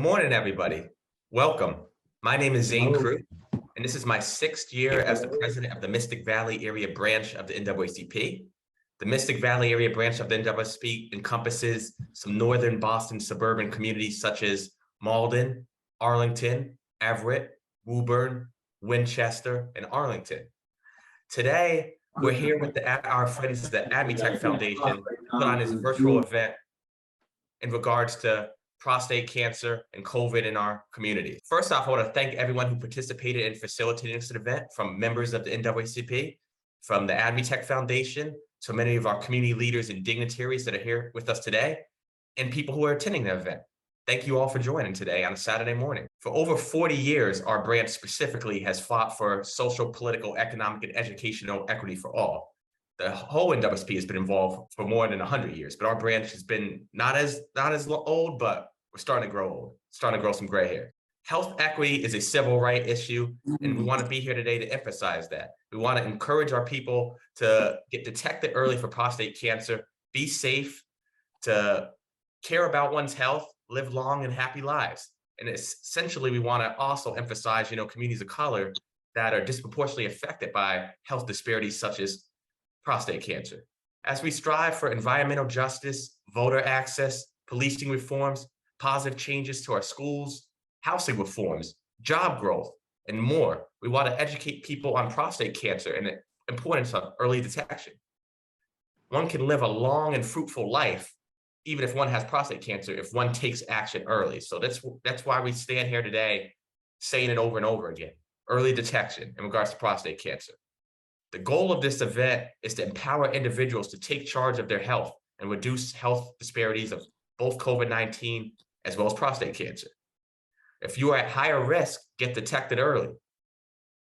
Morning, everybody. Welcome. My name is Zane Hello. Crew, and this is my 6th year as the president of the Mystic Valley area branch of the NAACP. The Mystic Valley area branch of the NAACP encompasses some northern Boston suburban communities such as Malden, Arlington, Everett, Woburn, Winchester, and Arlington. Today, we're here with our friends at the AdMeTech Foundation to put on this virtual event in regards to prostate cancer and COVID in our community. First off, I want to thank everyone who participated in facilitating this event, from members of the NAACP, from the AdMeTech Foundation, to many of our community leaders and dignitaries that are here with us today, and people who are attending the event. Thank you all for joining today on a Saturday morning. For over 40 years, our branch specifically has fought for social, political, economic, and educational equity for all. The whole NAACP has been involved for more than 100 years, but our branch has been not as old, but we're starting to grow old, starting to grow some gray hair. Health equity is a civil right issue, and we want to be here today to emphasize that. We want to encourage our people to get detected early for prostate cancer, be safe, to care about one's health, live long and happy lives. And essentially, we want to also emphasize, communities of color that are disproportionately affected by health disparities such as prostate cancer. As we strive for environmental justice, voter access, policing reforms, positive changes to our schools, housing reforms, job growth, and more, we want to educate people on prostate cancer and the importance of early detection. One can live a long and fruitful life, even if one has prostate cancer, if one takes action early. So that's why we stand here today saying it over and over again: early detection in regards to prostate cancer. The goal of this event is to empower individuals to take charge of their health and reduce health disparities of both COVID-19 as well as prostate cancer. If you are at higher risk, get detected early.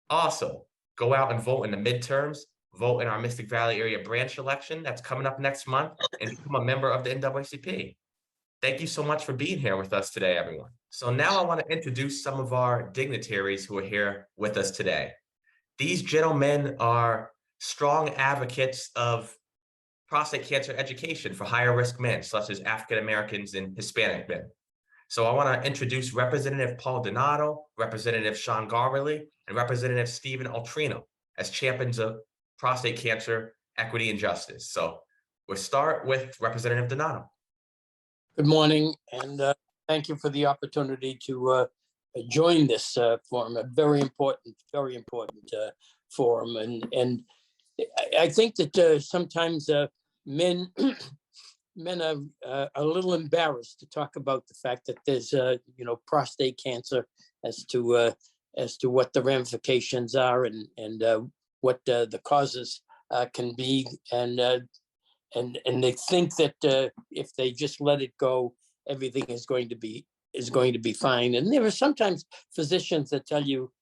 Also, go out and vote in the midterms, vote in our Mystic Valley area branch election that's coming up next month, and become a member of the NAACP. Thank you so much for being here with us today, everyone. So now I want to introduce some of our dignitaries who are here with us today. These gentlemen are strong advocates of prostate cancer education for higher risk men, such as African Americans and Hispanic men. So I want to introduce Representative Paul Donato, Representative Sean Garberly, and Representative Stephen Altrino as champions of prostate cancer equity and justice. So we'll start with Representative Donato. Good morning, and thank you for the opportunity to join this forum, a very important forum. And I think that sometimes men are a little embarrassed to talk about the fact that there's prostate cancer, as to what the ramifications are and what the causes can be, and they think that if they just let it go, everything is going to be fine. And there are sometimes physicians that tell you,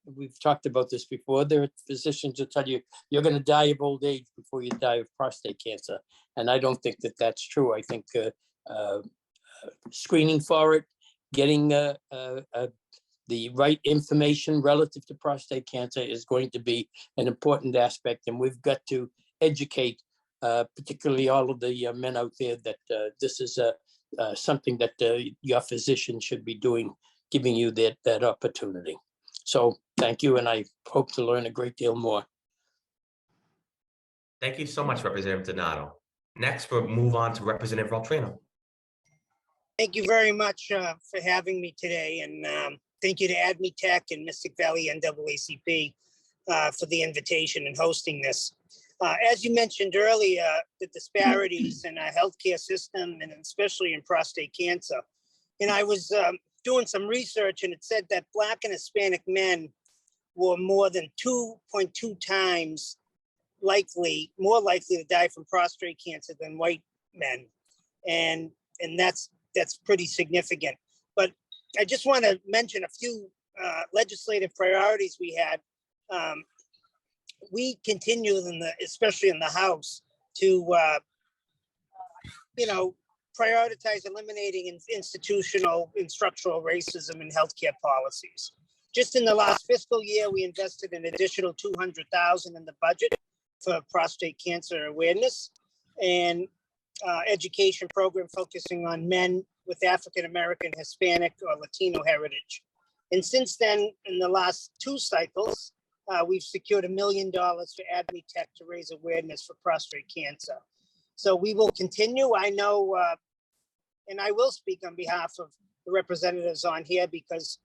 we've talked about this before, there are physicians that tell you you're going to die of old age before you die of prostate cancer. And I don't think that that's true. I think screening for it, getting the right information relative to prostate cancer is going to be an important aspect. And we've got to educate particularly all of the men out there that this is something that your physician should be doing, giving you that opportunity. So thank you, and I hope to learn a great deal more. Thank you so much, Representative Donato. Next, we'll move on to Representative Altrino. Thank you very much for having me today, and thank you to AdMeTech and Mystic Valley NAACP for the invitation and hosting this. As you mentioned earlier, the disparities in our healthcare system, and especially in prostate cancer. And I was doing some research, and it said that Black and Hispanic men were more than 2.2 times more likely to die from prostate cancer than white men. And that's pretty significant. But I just want to mention a few legislative priorities we had. We continue, especially in the House, to prioritize eliminating institutional and structural racism in healthcare policies. Just in the last fiscal year, we invested an additional $200,000 in the budget for prostate cancer awareness and education program focusing on men with African American, Hispanic, or Latino heritage. And since then, in the last 2 cycles, we've secured $1 million for AdMeTech to raise awareness for prostate cancer. So we will continue. I know, and I will speak on behalf of the representatives on here because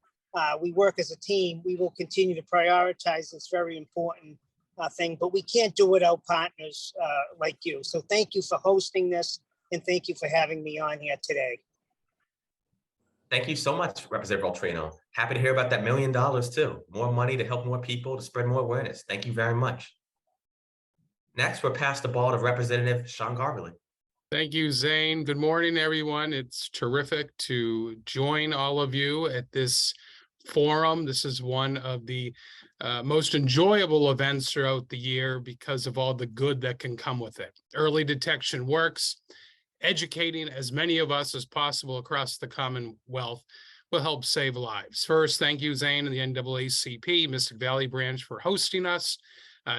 we work as a team. We will continue to prioritize this very important thing, but we can't do it without partners like you. So thank you for hosting this, and thank you for having me on here today. Thank you so much, Representative Valtrino. Happy to hear about that $1 million too. More money to help more people, to spread more awareness. Thank you very much. Next, we'll pass the ball to Representative Sean Garbely. Thank you, Zane. Good morning, everyone. It's terrific to join all of you at this forum. This is one of the most enjoyable events throughout the year because of all the good that can come with it. Early detection works. Educating as many of us as possible across the Commonwealth will help save lives. First, thank you, Zane, and the NAACP, Mystic Valley branch, for hosting us.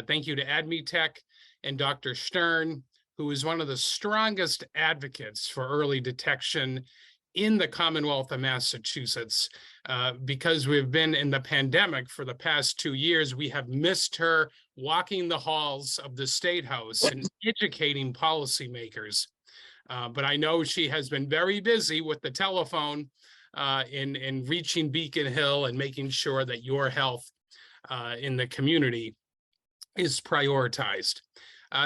Thank you to AdMeTech and Dr. Stern, who is one of the strongest advocates for early detection in the Commonwealth of Massachusetts. Because we've been in the pandemic for the past 2 years, we have missed her walking the halls of the State House and educating policymakers. But I know she has been very busy with the telephone in reaching Beacon Hill and making sure that your health in the community is prioritized.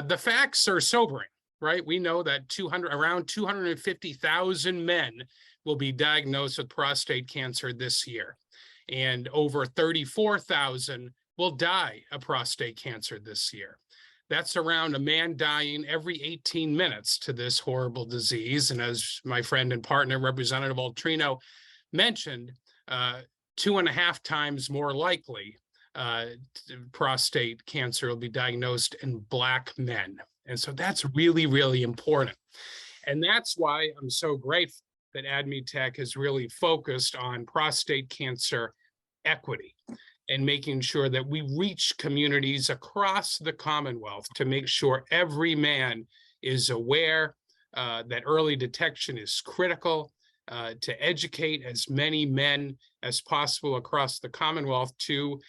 The facts are sobering, right? We know that around 250,000 men will be diagnosed with prostate cancer this year, and over 34,000 will die of prostate cancer this year. That's around a man dying every 18 minutes to this horrible disease. And as my friend and partner, Representative Valtrino, mentioned, 2.5 times more likely prostate cancer will be diagnosed in Black men. And so that's really, really important. And that's why I'm so grateful that AdMeTech has really focused on prostate cancer equity and making sure that we reach communities across the Commonwealth to make sure every man is aware that early detection is critical, to educate as many men as possible across the Commonwealth to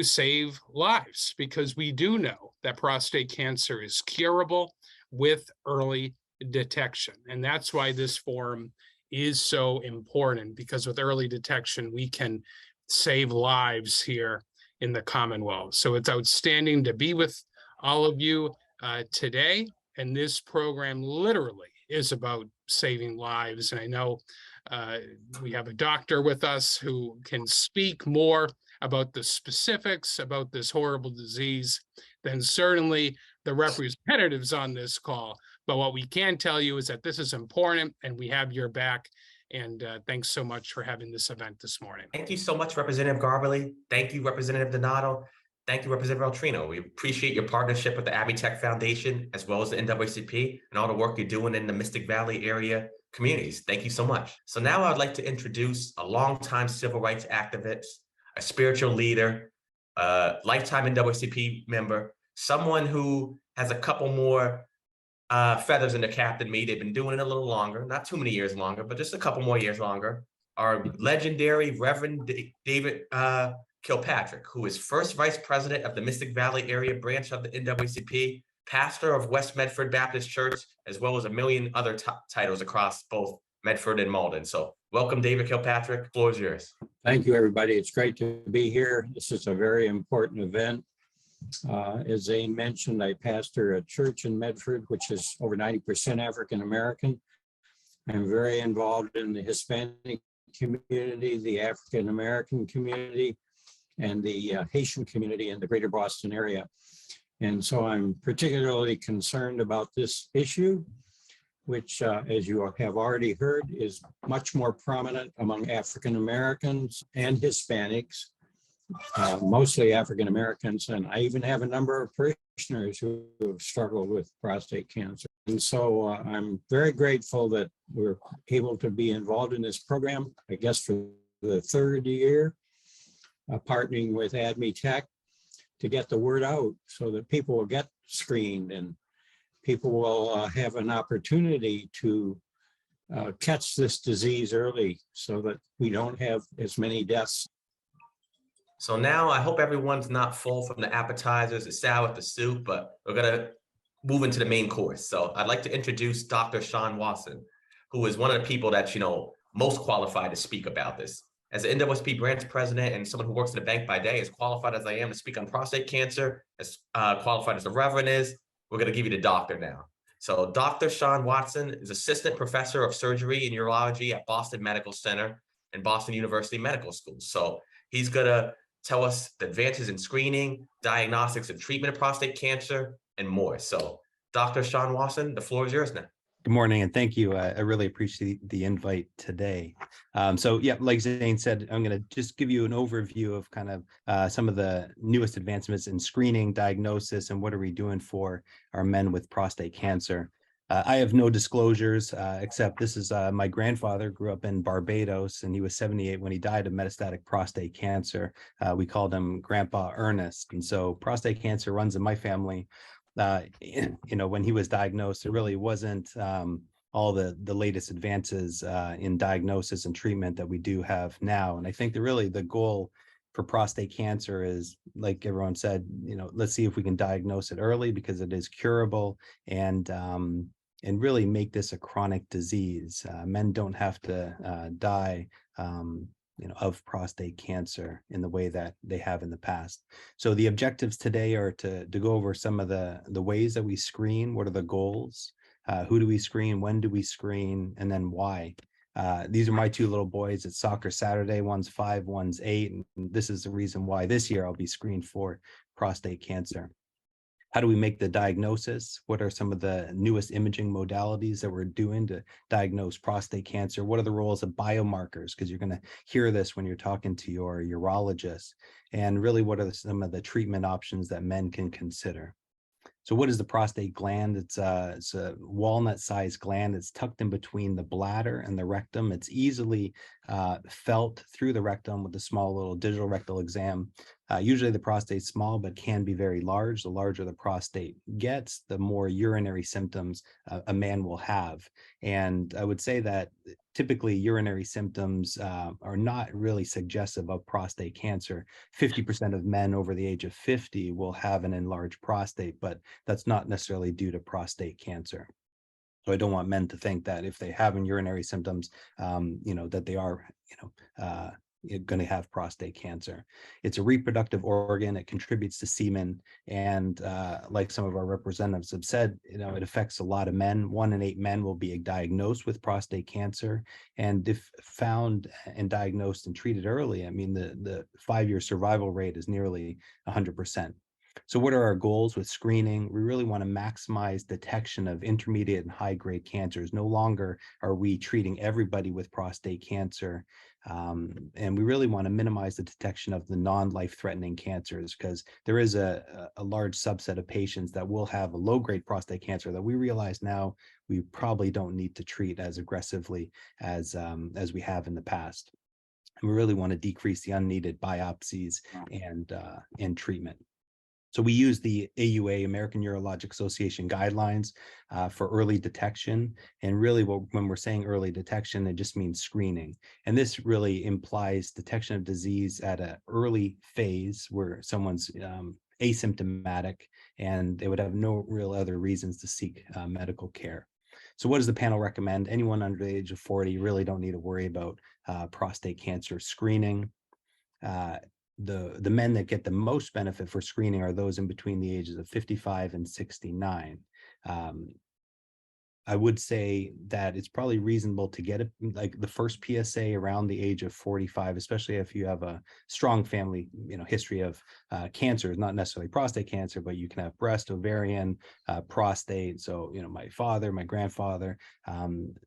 save lives, because we do know that prostate cancer is curable with early detection. And that's why this forum is so important, because with early detection, we can save lives here in the Commonwealth. So it's outstanding to be with all of you today. And this program literally is about saving lives. And I know we have a doctor with us who can speak more about the specifics about this horrible disease than certainly the representatives on this call. But what we can tell you is that this is important and we have your back. And thanks so much for having this event this morning. Thank you so much, Representative Garbely. Thank you, Representative Donato. Thank you, Representative Valtrino. We appreciate your partnership with the AdMeTech Foundation, as well as the NAACP, and all the work you're doing in the Mystic Valley area communities. Thank you so much. So now I'd like to introduce a longtime civil rights activist, a spiritual leader, a lifetime NAACP member, someone who has a couple more feathers in the cap than me. They've been doing it a little longer, not too many years longer, but just a couple more years longer. Our legendary Reverend David Kilpatrick, who is first vice president of the Mystic Valley area branch of the NAACP, pastor of West Medford Baptist Church, as well as a million other titles across both Medford and Malden. So welcome, David Kilpatrick. The floor is yours. Thank you, everybody. It's great to be here. This is a very important event. As Zane mentioned, I pastor a church in Medford, which is over 90% African American. I'm very involved in the Hispanic community, the African American community, and the Haitian community in the greater Boston area. And so I'm particularly concerned about this issue, which, as you have already heard, is much more prominent among African Americans and Hispanics, mostly African Americans. And I even have a number of parishioners who have struggled with prostate cancer. And so I'm very grateful that we're able to be involved in this program, I guess for the 3rd year, partnering with AdMeTech to get the word out so that people will get screened and people will have an opportunity to catch this disease early so that we don't have as many deaths. So now I hope everyone's not full from the appetizers, the salad, the soup, but we're gonna move into the main course. So I'd like to introduce Dr. Sean Watson, who is one of the people that's, most qualified to speak about this. As an NWSP branch president and someone who works in the bank by day, as qualified as I am to speak on prostate cancer, as qualified as the Reverend is, we're gonna give you the doctor now. So Dr. Sean Watson is assistant professor of surgery and urology at Boston Medical Center and Boston University Medical School. So he's gonna tell us the advances in screening, diagnostics, and treatment of prostate cancer, and more. So, Dr. Sean Watson, the floor is yours now. Good morning, and thank you. I really appreciate the invite today. So yeah, like Zane said, I'm going to just give you an overview of kind of some of the newest advancements in screening, diagnosis, and what are we doing for our men with prostate cancer. I have no disclosures, except this is my grandfather grew up in Barbados, and he was 78 when he died of metastatic prostate cancer. We called him Grandpa Ernest. And so prostate cancer runs in my family. When he was diagnosed, there really wasn't all the latest advances in diagnosis and treatment that we do have now. And I think the goal for prostate cancer is, like everyone said, let's see if we can diagnose it early because it is curable, and really make this a chronic disease. Men don't have to die of prostate cancer in the way that they have in the past. So the objectives today are to go over some of the ways that we screen. What are the goals? Who do we screen? When do we screen? And then why? These are my two little boys. It's soccer Saturday. One's 5, one's 8. And this is the reason why this year I'll be screened for prostate cancer. How do we make the diagnosis? What are some of the newest imaging modalities that we're doing to diagnose prostate cancer? What are the roles of biomarkers? Because you're going to hear this when you're talking to your urologist. And really, what are some of the treatment options that men can consider? So what is the prostate gland? It's a walnut-sized gland. It's tucked in between the bladder and the rectum. It's easily felt through the rectum with a small little digital rectal exam. Usually the prostate's small, but can be very large. The larger the prostate gets, the more urinary symptoms a man will have. And I would say that typically urinary symptoms are not really suggestive of prostate cancer. 50% of men over the age of 50 will have an enlarged prostate, but that's not necessarily due to prostate cancer. So I don't want men to think that if they have urinary symptoms, that they are, going to have prostate cancer. It's a reproductive organ. It contributes to semen. And like some of our representatives have said, it affects a lot of men. 1 in 8 men will be diagnosed with prostate cancer. And if found and diagnosed and treated early, the 5-year survival rate is nearly 100%. So what are our goals with screening? We really want to maximize detection of intermediate and high-grade cancers. No longer are we treating everybody with prostate cancer. And we really want to minimize the detection of the non-life-threatening cancers, because there is a large subset of patients that will have a low-grade prostate cancer that we realize now we probably don't need to treat as aggressively as we have in the past. And we really want to decrease the unneeded biopsies and treatment. So we use the AUA, American Urologic Association guidelines for early detection. And really when we're saying early detection, it just means screening. And this really implies detection of disease at an early phase where someone's asymptomatic and they would have no real other reasons to seek medical care. So what does the panel recommend? Anyone under the age of 40, you really don't need to worry about prostate cancer screening. The men that get the most benefit for screening are those in between the ages of 55 and 69. I would say that it's probably reasonable to get the first PSA around the age of 45, especially if you have a strong family, history of cancers, not necessarily prostate cancer, but you can have breast, ovarian, prostate. So, my father, my grandfather,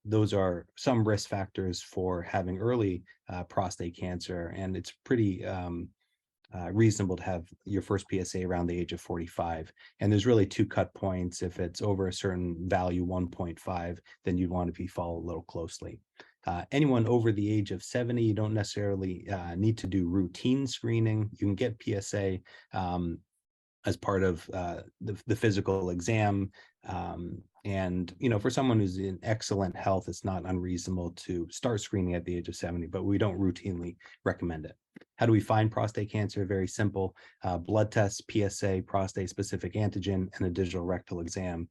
those are some risk factors for having early prostate cancer. And it's pretty reasonable to have your first PSA around the age of 45. And there's really 2 cut points. If it's over a certain value, 1.5, then you'd want to be followed a little closely. Anyone over the age of 70, you don't necessarily need to do routine screening. You can get PSA as part of the physical exam. And, for someone who's in excellent health, it's not unreasonable to start screening at the age of 70, but we don't routinely recommend it. How do we find prostate cancer? Very simple. Blood tests, PSA, prostate specific antigen, and a digital rectal exam.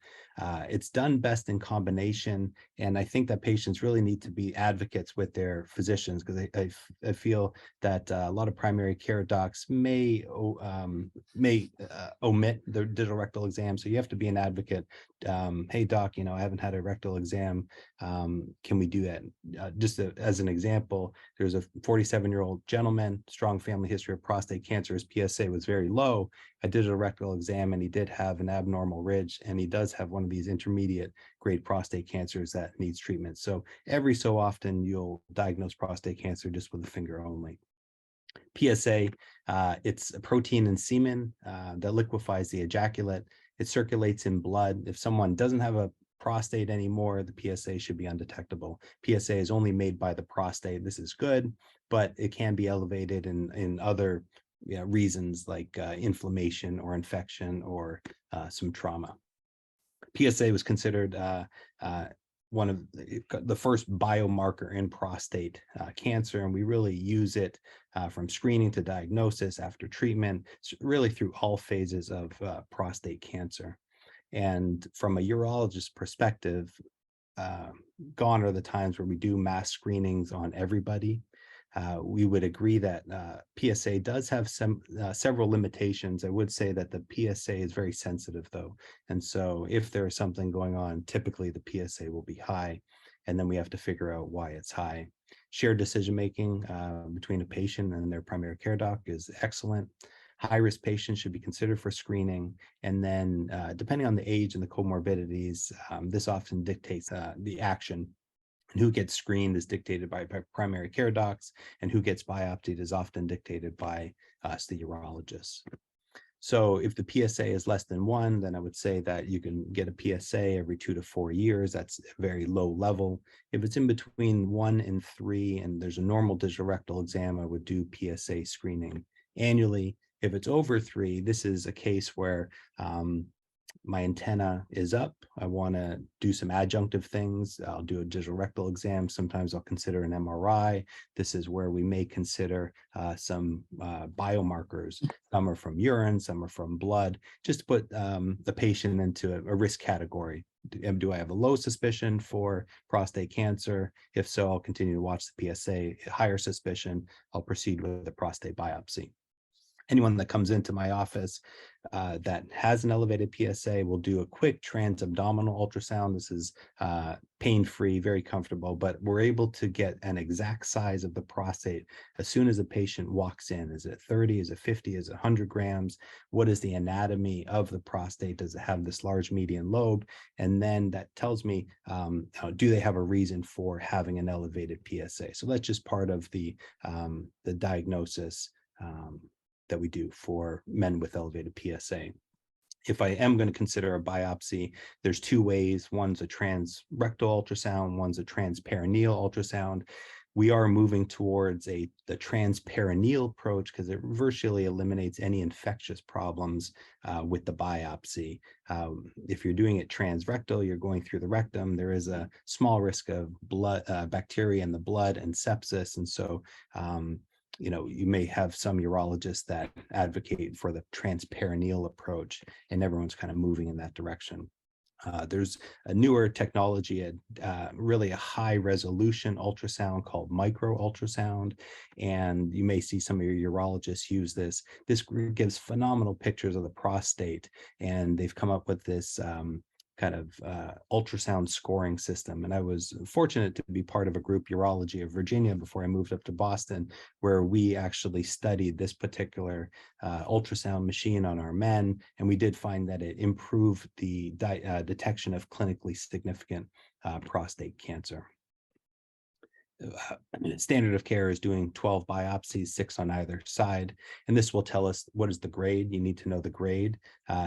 It's done best in combination. And I think that patients really need to be advocates with their physicians, because I feel that a lot of primary care docs may omit the digital rectal exam. So you have to be an advocate. Hey doc, I haven't had a rectal exam. Can we do that? Just as an example, there's a 47-year-old gentleman, strong family history of prostate cancer. His PSA was very low. I did a rectal exam and he did have an abnormal ridge, and he does have one of these intermediate grade prostate cancers that needs treatment. So every so often you'll diagnose prostate cancer just with a finger only. PSA, it's a protein in semen that liquefies the ejaculate. It circulates in blood. If someone doesn't have a prostate anymore, the PSA should be undetectable. PSA is only made by the prostate. This is good, but it can be elevated in other reasons like inflammation or infection or some trauma. PSA was considered one of the first biomarker in prostate cancer, and we really use it from screening to diagnosis, after treatment, really through all phases of prostate cancer. And from a urologist perspective, gone are the times where we do mass screenings on everybody. We would agree that PSA does have several limitations. I would say that the PSA is very sensitive, though. And so if there's something going on, typically the PSA will be high, and then we have to figure out why it's high. Shared decision-making between a patient and their primary care doc is excellent. High-risk patients should be considered for screening. And then depending on the age and the comorbidities, this often dictates the action. And who gets screened is dictated by primary care docs, and who gets biopsied is often dictated by us, the urologists. So if the PSA is less than 1, then I would say that you can get a PSA every 2 to 4 years. That's a very low level. If it's in between 1 and 3, and there's a normal digital rectal exam, I would do PSA screening annually. If it's over 3, this is a case where my antenna is up. I want to do some adjunctive things. I'll do a digital rectal exam. Sometimes I'll consider an MRI. This is where we may consider some biomarkers. Some are from urine, some are from blood, just to put the patient into a risk category. Do I have a low suspicion for prostate cancer? If so, I'll continue to watch the PSA. Higher suspicion, I'll proceed with the prostate biopsy. Anyone that comes into my office that has an elevated PSA will do a quick transabdominal ultrasound. This is pain-free, very comfortable, but we're able to get an exact size of the prostate as soon as the patient walks in. Is it 30? Is it 50? Is it 100 grams? What is the anatomy of the prostate? Does it have this large median lobe? And then that tells me, do they have a reason for having an elevated PSA? So that's just part of the diagnosis that we do for men with elevated PSA. If I am going to consider a biopsy, there's 2 ways. One's a transrectal ultrasound, one's a transperineal ultrasound. We are moving towards the transperineal approach because it virtually eliminates any infectious problems with the biopsy. If you're doing it transrectal, you're going through the rectum. There is a small risk of blood bacteria in the blood and sepsis, and so you may have some urologists that advocate for the transperineal approach, and everyone's kind of moving in that direction. There's a newer technology, really a high resolution ultrasound called micro ultrasound, and you may see some of your urologists use this. This gives phenomenal pictures of the prostate, and they've come up with this kind of ultrasound scoring system. And I was fortunate to be part of a group, Urology of Virginia, before I moved up to Boston, where we actually studied this particular ultrasound machine on our men. And we did find that it improved the detection of clinically significant prostate cancer. Standard of care is doing 12 biopsies, 6 on either side, and this will tell us what is the grade. You need to know the grade.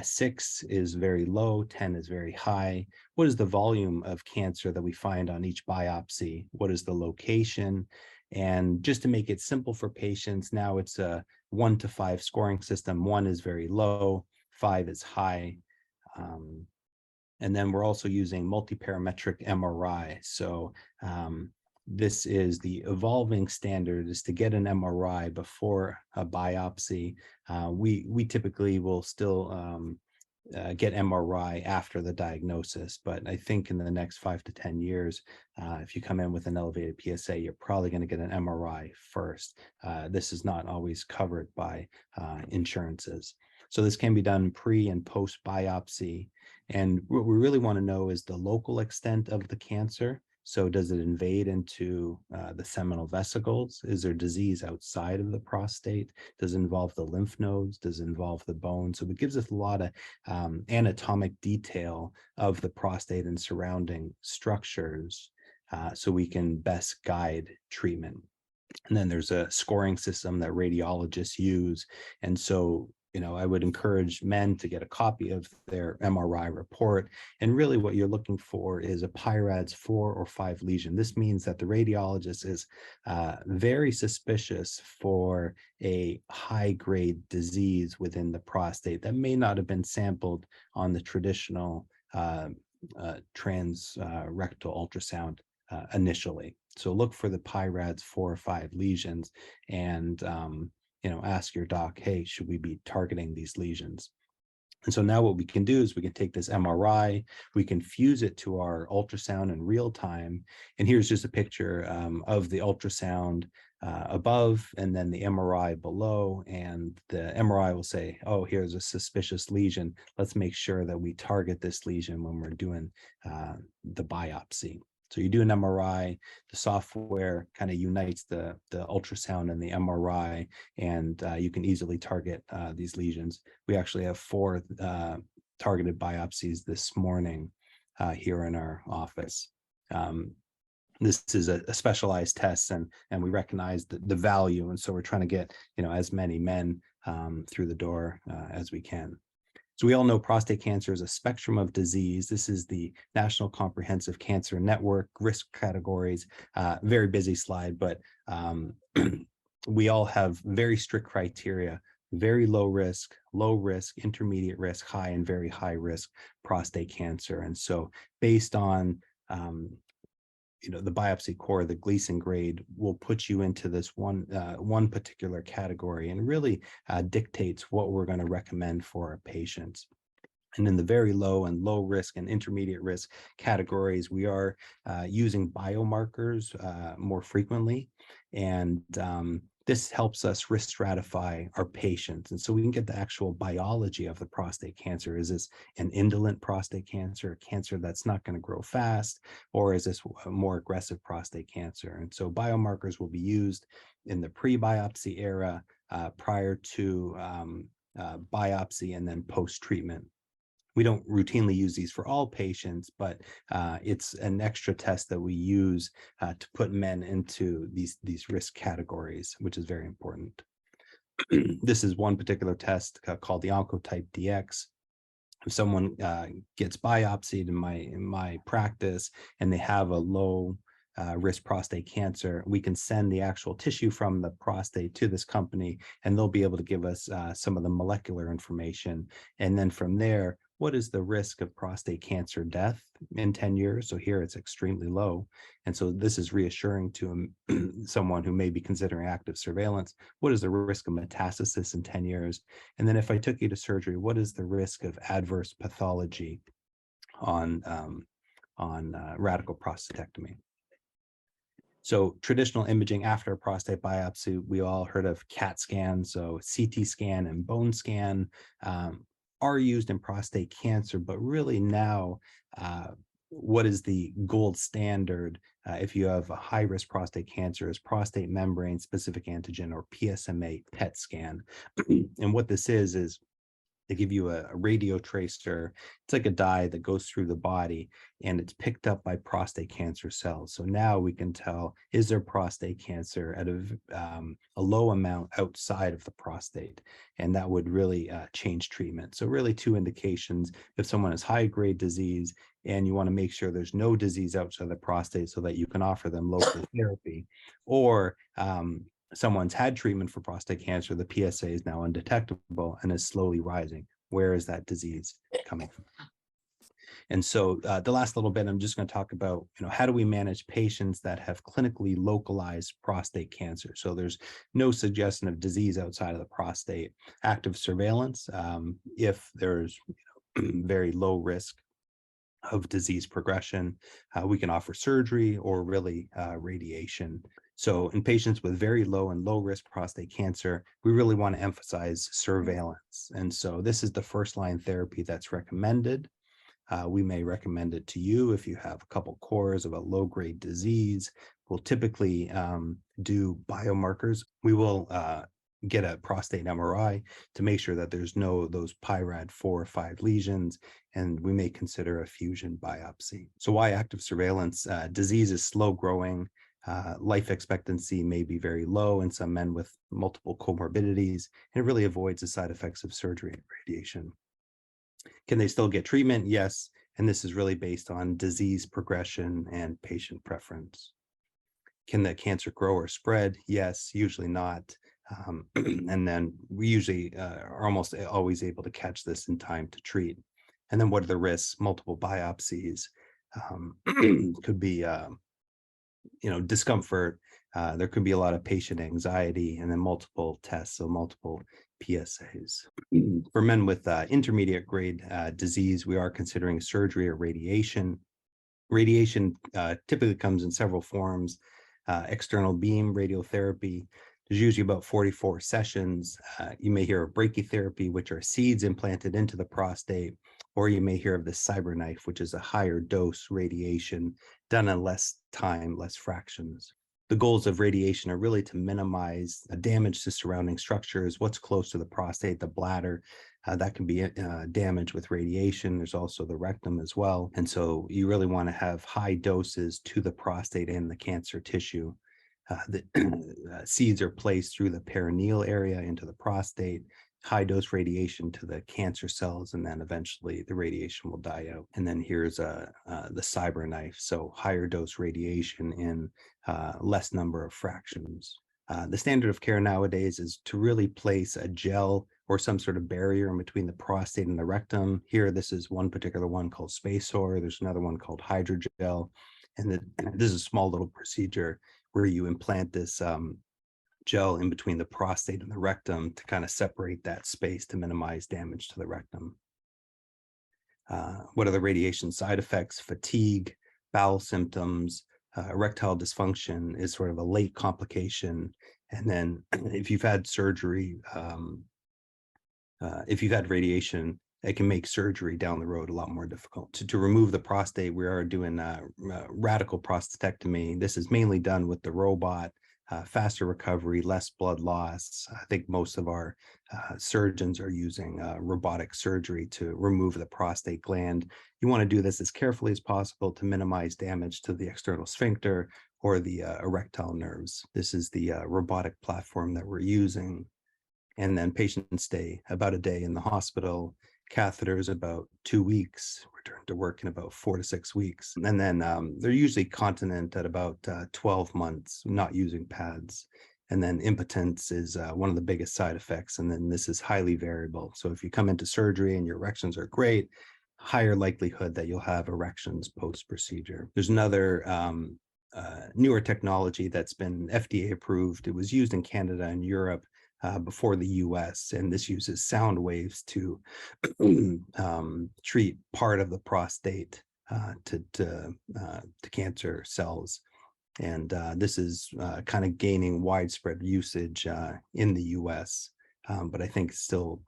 6 is very low, 10 is very high. What is the volume of cancer that we find on each biopsy? What is the location? And just to make it simple for patients, now it's a 1 to 5 scoring system. 1 is very low, 5 is high. And then we're also using multiparametric MRI. So this is the evolving standard, is to get an MRI before a biopsy. We typically will still get MRI after the diagnosis, but I think in the next 5 to 10 years, if you come in with an elevated PSA, you're probably going to get an MRI first. This is not always covered by insurances. So this can be done pre and post biopsy. And what we really want to know is the local extent of the cancer. So does it invade into the seminal vesicles? Is there disease outside of the prostate? Does it involve the lymph nodes? Does it involve the bone? So it gives us a lot of anatomic detail of the prostate and surrounding structures, so we can best guide treatment. And then there's a scoring system that radiologists use. And so, I would encourage men to get a copy of their MRI report. And really what you're looking for is a PIRADS 4 or 5 lesion. This means that the radiologist is very suspicious for a high-grade disease within the prostate that may not have been sampled on the traditional transrectal ultrasound initially. So look for the PIRADS 4 or 5 lesions, and ask your doc, hey, should we be targeting these lesions? And so now what we can do is we can take this MRI, we can fuse it to our ultrasound in real time. And here's just a picture of the ultrasound above and then the MRI below. And the MRI will say, oh, here's a suspicious lesion. Let's make sure that we target this lesion when we're doing the biopsy. So you do an MRI, the software kind of unites the ultrasound and the MRI, and you can easily target these lesions. We actually have 4 targeted biopsies this morning here in our office. This is a specialized test, and we recognize the value, and so we're trying to get as many men through the door as we can. So we all know prostate cancer is a spectrum of disease. This is the National Comprehensive Cancer Network risk categories. Very busy slide, but we all have very strict criteria: very low risk, intermediate risk, high, and very high risk prostate cancer. And so based on the biopsy core, the Gleason grade will put you into this one particular category, and really dictates what we're going to recommend for our patients. And in the very low and low risk and intermediate risk categories, we are using biomarkers more frequently. And this helps us risk stratify our patients. And so we can get the actual biology of the prostate cancer. Is this an indolent prostate cancer, a cancer that's not going to grow fast, or is this a more aggressive prostate cancer? And so biomarkers will be used in the pre-biopsy era, prior to biopsy, and then post-treatment. We don't routinely use these for all patients, but it's an extra test that we use to put men into these risk categories, which is very important. This is one particular test called the Oncotype DX. If someone gets biopsied in my practice and they have a low risk prostate cancer, we can send the actual tissue from the prostate to this company, and they'll be able to give us some of the molecular information. And then from there, what is the risk of prostate cancer death in 10 years? So here it's extremely low. And so this is reassuring to someone who may be considering active surveillance. What is the risk of metastasis in 10 years? And then if I took you to surgery, what is the risk of adverse pathology on radical prostatectomy? So traditional imaging after a prostate biopsy, we all heard of CAT scan, so CT scan and bone scan are used in prostate cancer, but really now, what is the gold standard if you have a high-risk prostate cancer is prostate membrane specific antigen, or PSMA PET scan. And what this is they give you a radio tracer. It's like a dye that goes through the body, and it's picked up by prostate cancer cells. So now we can tell, is there prostate cancer at a low amount outside of the prostate? And that would really change treatment. So really 2 indications: if someone has high-grade disease and you want to make sure there's no disease outside the prostate so that you can offer them local therapy, or someone's had treatment for prostate cancer, the PSA is now undetectable and is slowly rising. Where is that disease coming from? And so the last little bit, I'm just going to talk about, how do we manage patients that have clinically localized prostate cancer? So there's no suggestion of disease outside of the prostate. Active surveillance, if there's very low risk of disease progression, we can offer surgery or really radiation. So in patients with very low and low risk prostate cancer, we really want to emphasize surveillance. And so this is the first line therapy that's recommended. We may recommend it to you if you have a couple cores of a low grade disease. We'll typically do biomarkers. We will get a prostate MRI to make sure that there's no those PIRAD 4 or 5 lesions, and we may consider a fusion biopsy. So why active surveillance? Disease is slow growing. Life expectancy may be very low in some men with multiple comorbidities, and it really avoids the side effects of surgery and radiation. Can they still get treatment? Yes. And this is really based on disease progression and patient preference. Can the cancer grow or spread? Yes, usually not. And then we usually are almost always able to catch this in time to treat. And then what are the risks? Multiple biopsies, could be, discomfort. There could be a lot of patient anxiety, and then multiple tests, so multiple PSAs. For men with intermediate grade disease, we are considering surgery or radiation. Radiation typically comes in several forms. External beam radiotherapy, there's usually about 44 sessions. You may hear of brachytherapy, which are seeds implanted into the prostate, or you may hear of the CyberKnife, which is a higher dose radiation done in less time, less fractions. The goals of radiation are really to minimize damage to surrounding structures, what's close to the prostate, the bladder, that can be damaged with radiation. There's also the rectum as well. And so you really want to have high doses to the prostate and the cancer tissue. The seeds are placed through the perineal area into the prostate, high dose radiation to the cancer cells, and then eventually the radiation will die out. And then here's the CyberKnife, so higher dose radiation in less number of fractions. The standard of care nowadays is to really place a gel or some sort of barrier in between the prostate and the rectum. Here, this is one particular one called SpaceOar. There's another one called hydrogel. And this is a small little procedure where you implant this gel in between the prostate and the rectum to kind of separate that space to minimize damage to the rectum. What are the radiation side effects? Fatigue, bowel symptoms, erectile dysfunction is sort of a late complication. And then if you've had surgery, if you've had radiation, it can make surgery down the road a lot more difficult. To remove the prostate, we are doing radical prostatectomy. This is mainly done with the robot, faster recovery, less blood loss. I think most of our surgeons are using robotic surgery to remove the prostate gland. You want to do this as carefully as possible to minimize damage to the external sphincter or the erectile nerves. This is the robotic platform that we're using. And then patients stay about a day in the hospital. Catheters about 2 weeks, return to work in about 4 to 6 weeks. And then they're usually continent at about 12 months, not using pads. And then impotence is one of the biggest side effects. And then this is highly variable. So if you come into surgery and your erections are great, higher likelihood that you'll have erections post-procedure. There's another newer technology that's been FDA approved. It was used in Canada and Europe before the US, and this uses sound waves to treat part of the prostate to cancer cells. And this is kind of gaining widespread usage in the US, but I think still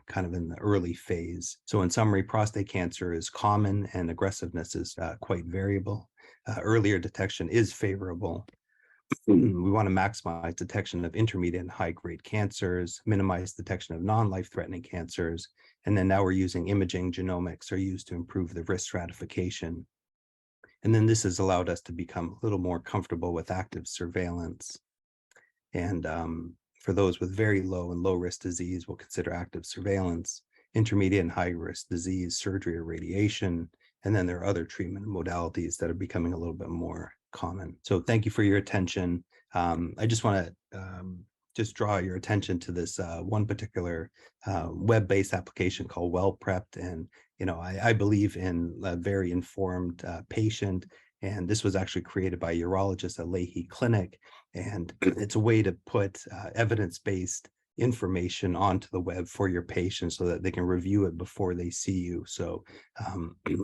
kind of in the early phase. So in summary, prostate cancer is common and aggressiveness is quite variable. Earlier detection is favorable. We want to maximize detection of intermediate and high-grade cancers, minimize detection of non-life-threatening cancers, and then now we're using imaging genomics are used to improve the risk stratification. And then this has allowed us to become a little more comfortable with active surveillance. And for those with very low and low-risk disease, we'll consider active surveillance, intermediate and high-risk disease, surgery or radiation, and then there are other treatment modalities that are becoming a little bit more common. So thank you for your attention. I just want to just draw your attention to this one particular web-based application called Well Prepped, and I believe in a very informed patient, and this was actually created by a urologist at Leahy Clinic, and it's a way to put evidence-based information onto the web for your patients so that they can review it before they see you. So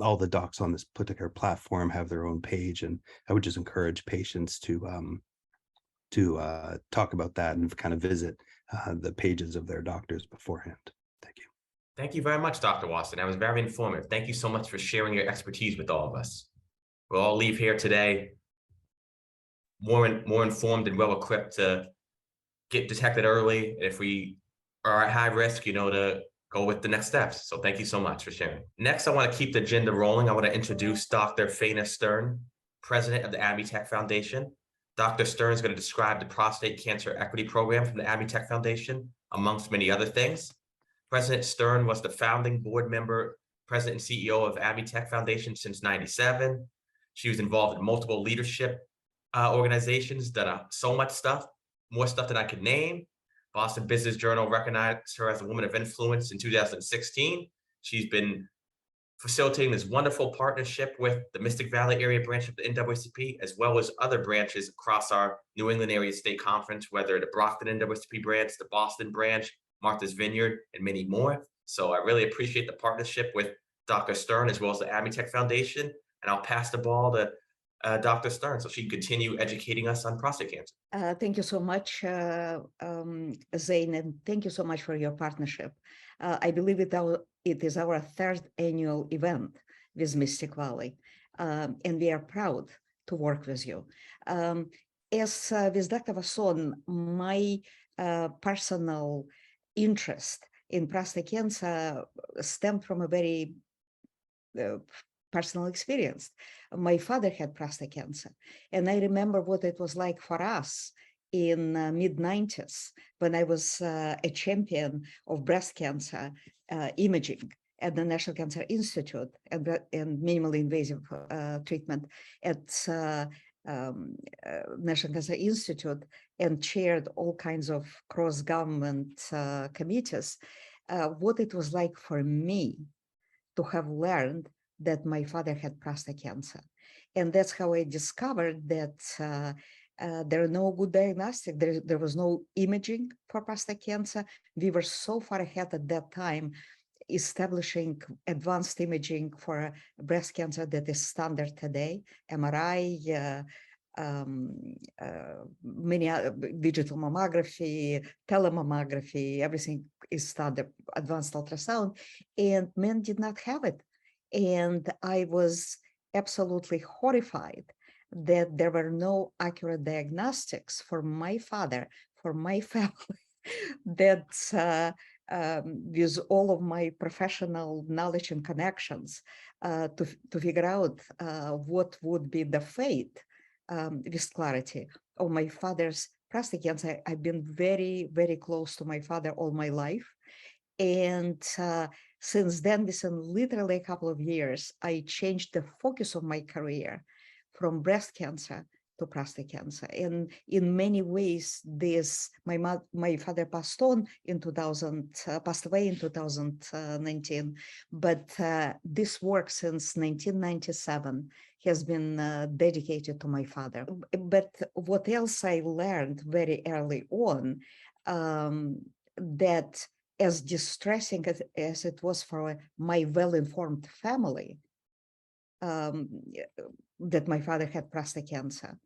all the docs on this particular platform have their own page, and I would just encourage patients to talk about that and kind of visit the pages of their doctors beforehand. Thank you. Thank you very much, Dr. Watson. That was very informative. Thank you so much for sharing your expertise with all of us. We'll all leave here today more informed and well equipped to get detected early. If we are at high risk, to go with the next steps. So thank you so much for sharing. Next, I want to keep the agenda rolling. I want to introduce Dr. Faina Stern, president of the AdMeTech Foundation. Dr. Stern is going to describe the Prostate Cancer Equity Program from the AdMeTech Foundation, amongst many other things. President Stern was the founding board member, president and CEO of AdMeTech Foundation since '97. She was involved in multiple leadership organizations, done so much stuff, more stuff than I could name. Boston Business Journal recognized her as a woman of influence in 2016. She's been facilitating this wonderful partnership with the Mystic Valley area branch of the NAACP, as well as other branches across our New England area state conference, whether the Brockton NAACP branch, the Boston branch, Martha's Vineyard, and many more. So I really appreciate the partnership with Dr. Stern, as well as the AdMeTech Foundation. And I'll pass the ball to Dr. Stern so she can continue educating us on prostate cancer. Thank you so much, Zane, and thank you so much for your partnership. I believe it is our third annual event with Mystic Valley, and we are proud to work with you. As with Dr. Wasson, my personal interest in prostate cancer stemmed from a very personal experience. My father had prostate cancer, and I remember what it was like for us in mid-90s when I was a champion of breast cancer imaging at the National Cancer Institute and minimally invasive treatment at National Cancer Institute, and chaired all kinds of cross-government committees. What it was like for me to have learned that my father had prostate cancer. And that's how I discovered that there are no good diagnostic. There was no imaging for prostate cancer. We were so far ahead at that time, establishing advanced imaging for breast cancer that is standard today, MRI, many other, digital mammography, telemammography, everything is standard, advanced ultrasound, and men did not have it. And I was absolutely horrified that there were no accurate diagnostics for my father, for my family, that with all of my professional knowledge and connections to figure out what would be the fate with clarity of my father's prostate cancer. I've been very, very close to my father all my life. And since then, within literally a couple of years, I changed the focus of my career from breast cancer to prostate cancer. And in many ways, my father passed away in 2019, but this work since 1997 has been dedicated to my father. But what else I learned very early on, that as distressing as it was for my well-informed family, that my father had prostate cancer,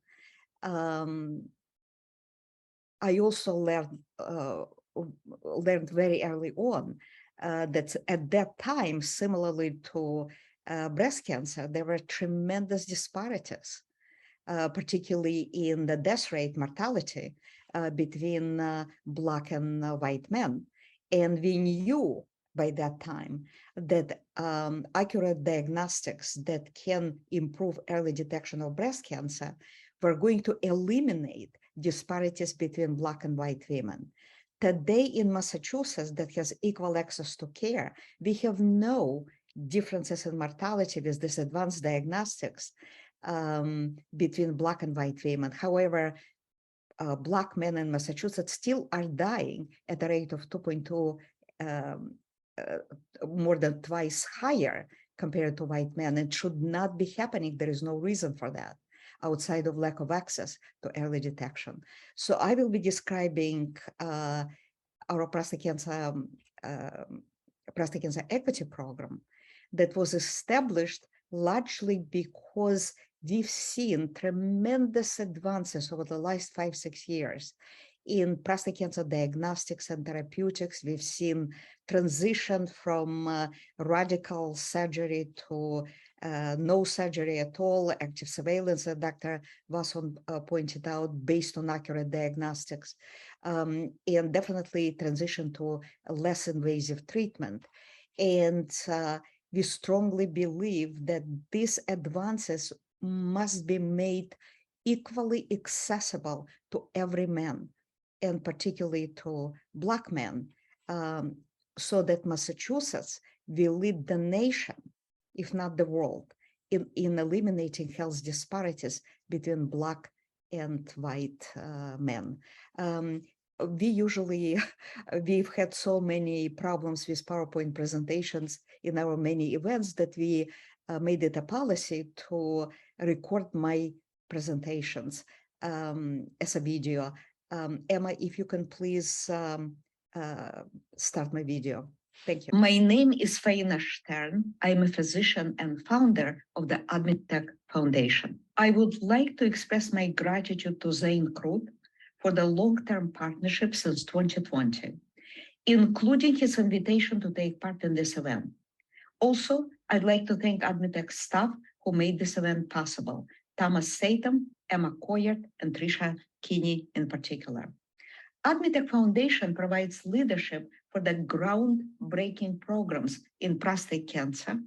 I also learned very early on that at that time, similarly to breast cancer, there were tremendous disparities, particularly in the death rate, mortality between Black and white men. And we knew by that time that accurate diagnostics that can improve early detection of breast cancer were going to eliminate disparities between Black and white women. Today in Massachusetts, that has equal access to care, we have no differences in mortality with this advanced diagnostics between Black and white women. However, Black men in Massachusetts still are dying at a rate of 2.2 more than twice higher compared to white men. It should not be happening. There is no reason for that outside of lack of access to early detection. So I will be describing our prostate cancer equity program that was established largely because we've seen tremendous advances over the last 5-6 years in prostate cancer diagnostics and therapeutics. We've seen transition from radical surgery to no surgery at all, active surveillance, as Dr. Wasson pointed out, based on accurate diagnostics, and definitely transition to a less invasive treatment. And we strongly believe that these advances must be made equally accessible to every man, and particularly to Black men, so that Massachusetts will lead the nation, if not the world, in eliminating health disparities between Black and white men. We've had so many problems with PowerPoint presentations in our many events that we made it a policy to record my presentations as a video. Emma, if you can please start my video. Thank you. My name is Faina Stern. I'm a physician and founder of the AdMeTech Foundation. I would like to express my gratitude to Zane Krupp for the long-term partnership since 2020, including his invitation to take part in this event. Also, I'd like to thank AdMeTech staff who made this event possible: Thomas Satam, Emma Coyert, and Trisha Kinney in particular. AdMeTech Foundation provides leadership for the groundbreaking programs in prostate cancer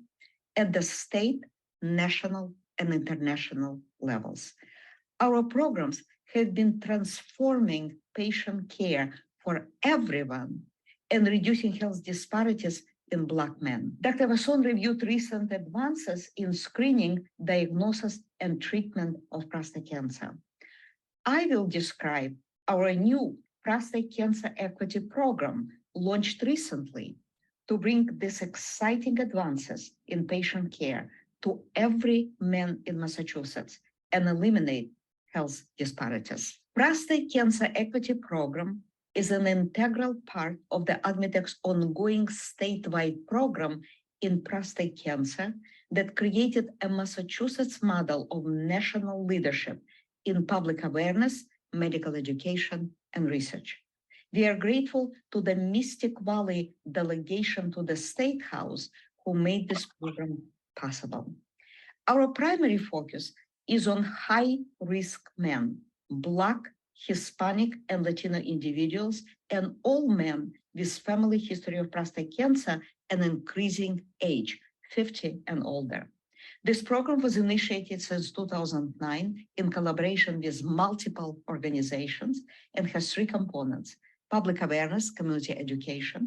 at the state, national, and international levels. Our programs have been transforming patient care for everyone and reducing health disparities in Black men. Dr. Wasson reviewed recent advances in screening, diagnosis, and treatment of prostate cancer. I will describe our new prostate cancer equity program launched recently to bring these exciting advances in patient care to every man in Massachusetts and eliminate health disparities. Prostate cancer equity program is an integral part of the AdMeTech's ongoing statewide program in prostate cancer that created a Massachusetts model of national leadership in public awareness, medical education, and research. We are grateful to the Mystic Valley delegation to the State House who made this program possible. Our primary focus is on high-risk men, Black, Hispanic, and Latino individuals, and all men with family history of prostate cancer and increasing age, 50 and older. This program was initiated since 2009 in collaboration with multiple organizations and has 3 components: public awareness, community education,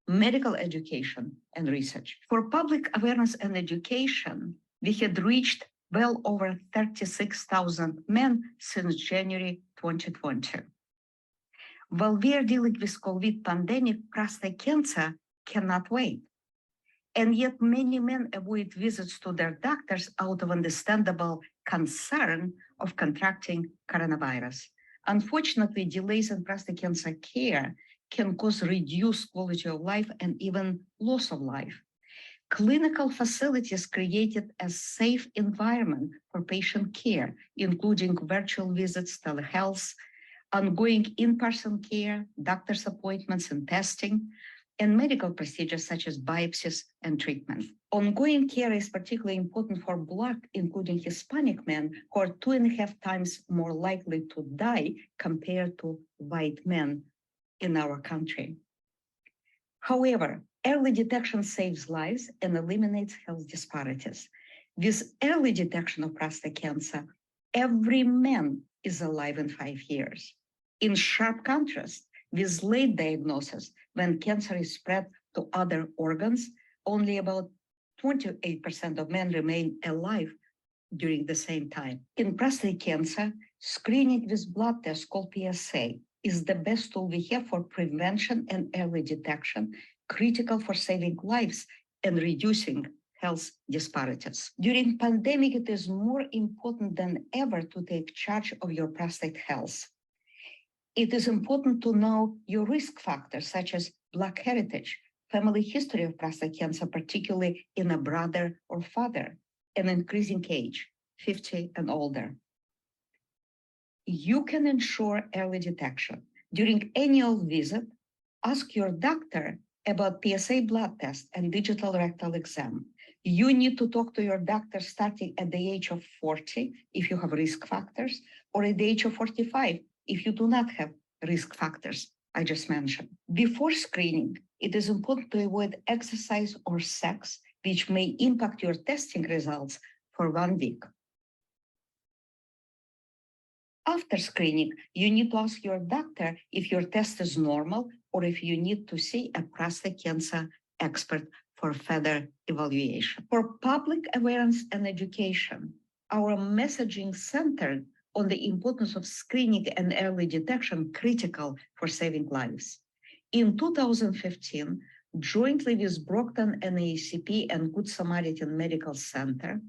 medical education, and research. For public awareness and education, we had reached well over 36,000 men since January 2020. While we are dealing with COVID pandemic, prostate cancer cannot wait. And yet many men avoid visits to their doctors out of understandable concern of contracting coronavirus. Unfortunately, delays in prostate cancer care can cause reduced quality of life and even loss of life. Clinical facilities created a safe environment for patient care, including virtual visits, telehealth, ongoing in-person care, doctor's appointments and testing, and medical procedures such as biopsies and treatment. Ongoing care is particularly important for Black, including Hispanic men, who are 2.5 times more likely to die compared to white men in our country. However, early detection saves lives and eliminates health disparities. With early detection of prostate cancer, every man is alive in 5 years. In sharp contrast, with late diagnosis, when cancer is spread to other organs, only about 28% of men remain alive during the same time. In prostate cancer, screening with blood tests called PSA is the best tool we have for prevention and early detection critical for saving lives and reducing health disparities. During pandemic, it is more important than ever to take charge of your prostate health. It is important to know your risk factors, such as Black heritage, family history of prostate cancer, particularly in a brother or father, and increasing age, 50 and older. You can ensure early detection. During annual visit, ask your doctor about PSA blood test and digital rectal exam. You need to talk to your doctor starting at the age of 40 if you have risk factors, or at the age of 45 if you do not have risk factors I just mentioned. Before screening, it is important to avoid exercise or sex, which may impact your testing results for 1 week. After screening, you need to ask your doctor if your test is normal or if you need to see a prostate cancer expert for further evaluation. For public awareness and education, our messaging centered on the importance of screening and early detection critical for saving lives. In 2015, jointly with Brockton NAACP and Good Samaritan Medical Center,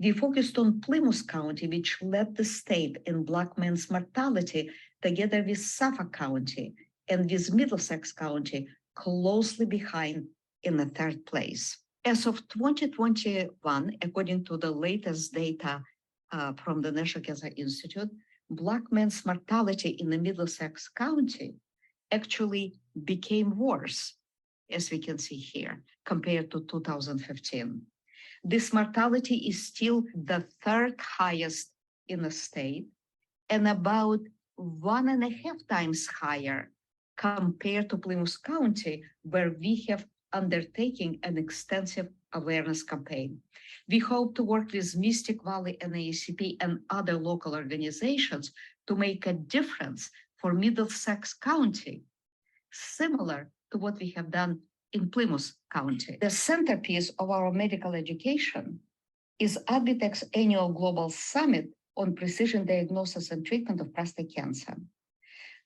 we focused on Plymouth County, which led the state in Black men's mortality, together with Suffolk County and with Middlesex County closely behind in the 3rd place. As of 2021, according to the latest data from the National Cancer Institute, Black men's mortality in the Middlesex County actually became worse, as we can see here, compared to 2015. This mortality is still the 3rd highest in the state and about 1.5 times higher compared to Plymouth County, where we have undertaken an extensive awareness campaign. We hope to work with Mystic Valley NAACP and other local organizations to make a difference for Middlesex County, similar to what we have done in Plymouth County. The centerpiece of our medical education is AdMeTech's annual Global Summit on Precision Diagnosis and Treatment of Prostate Cancer.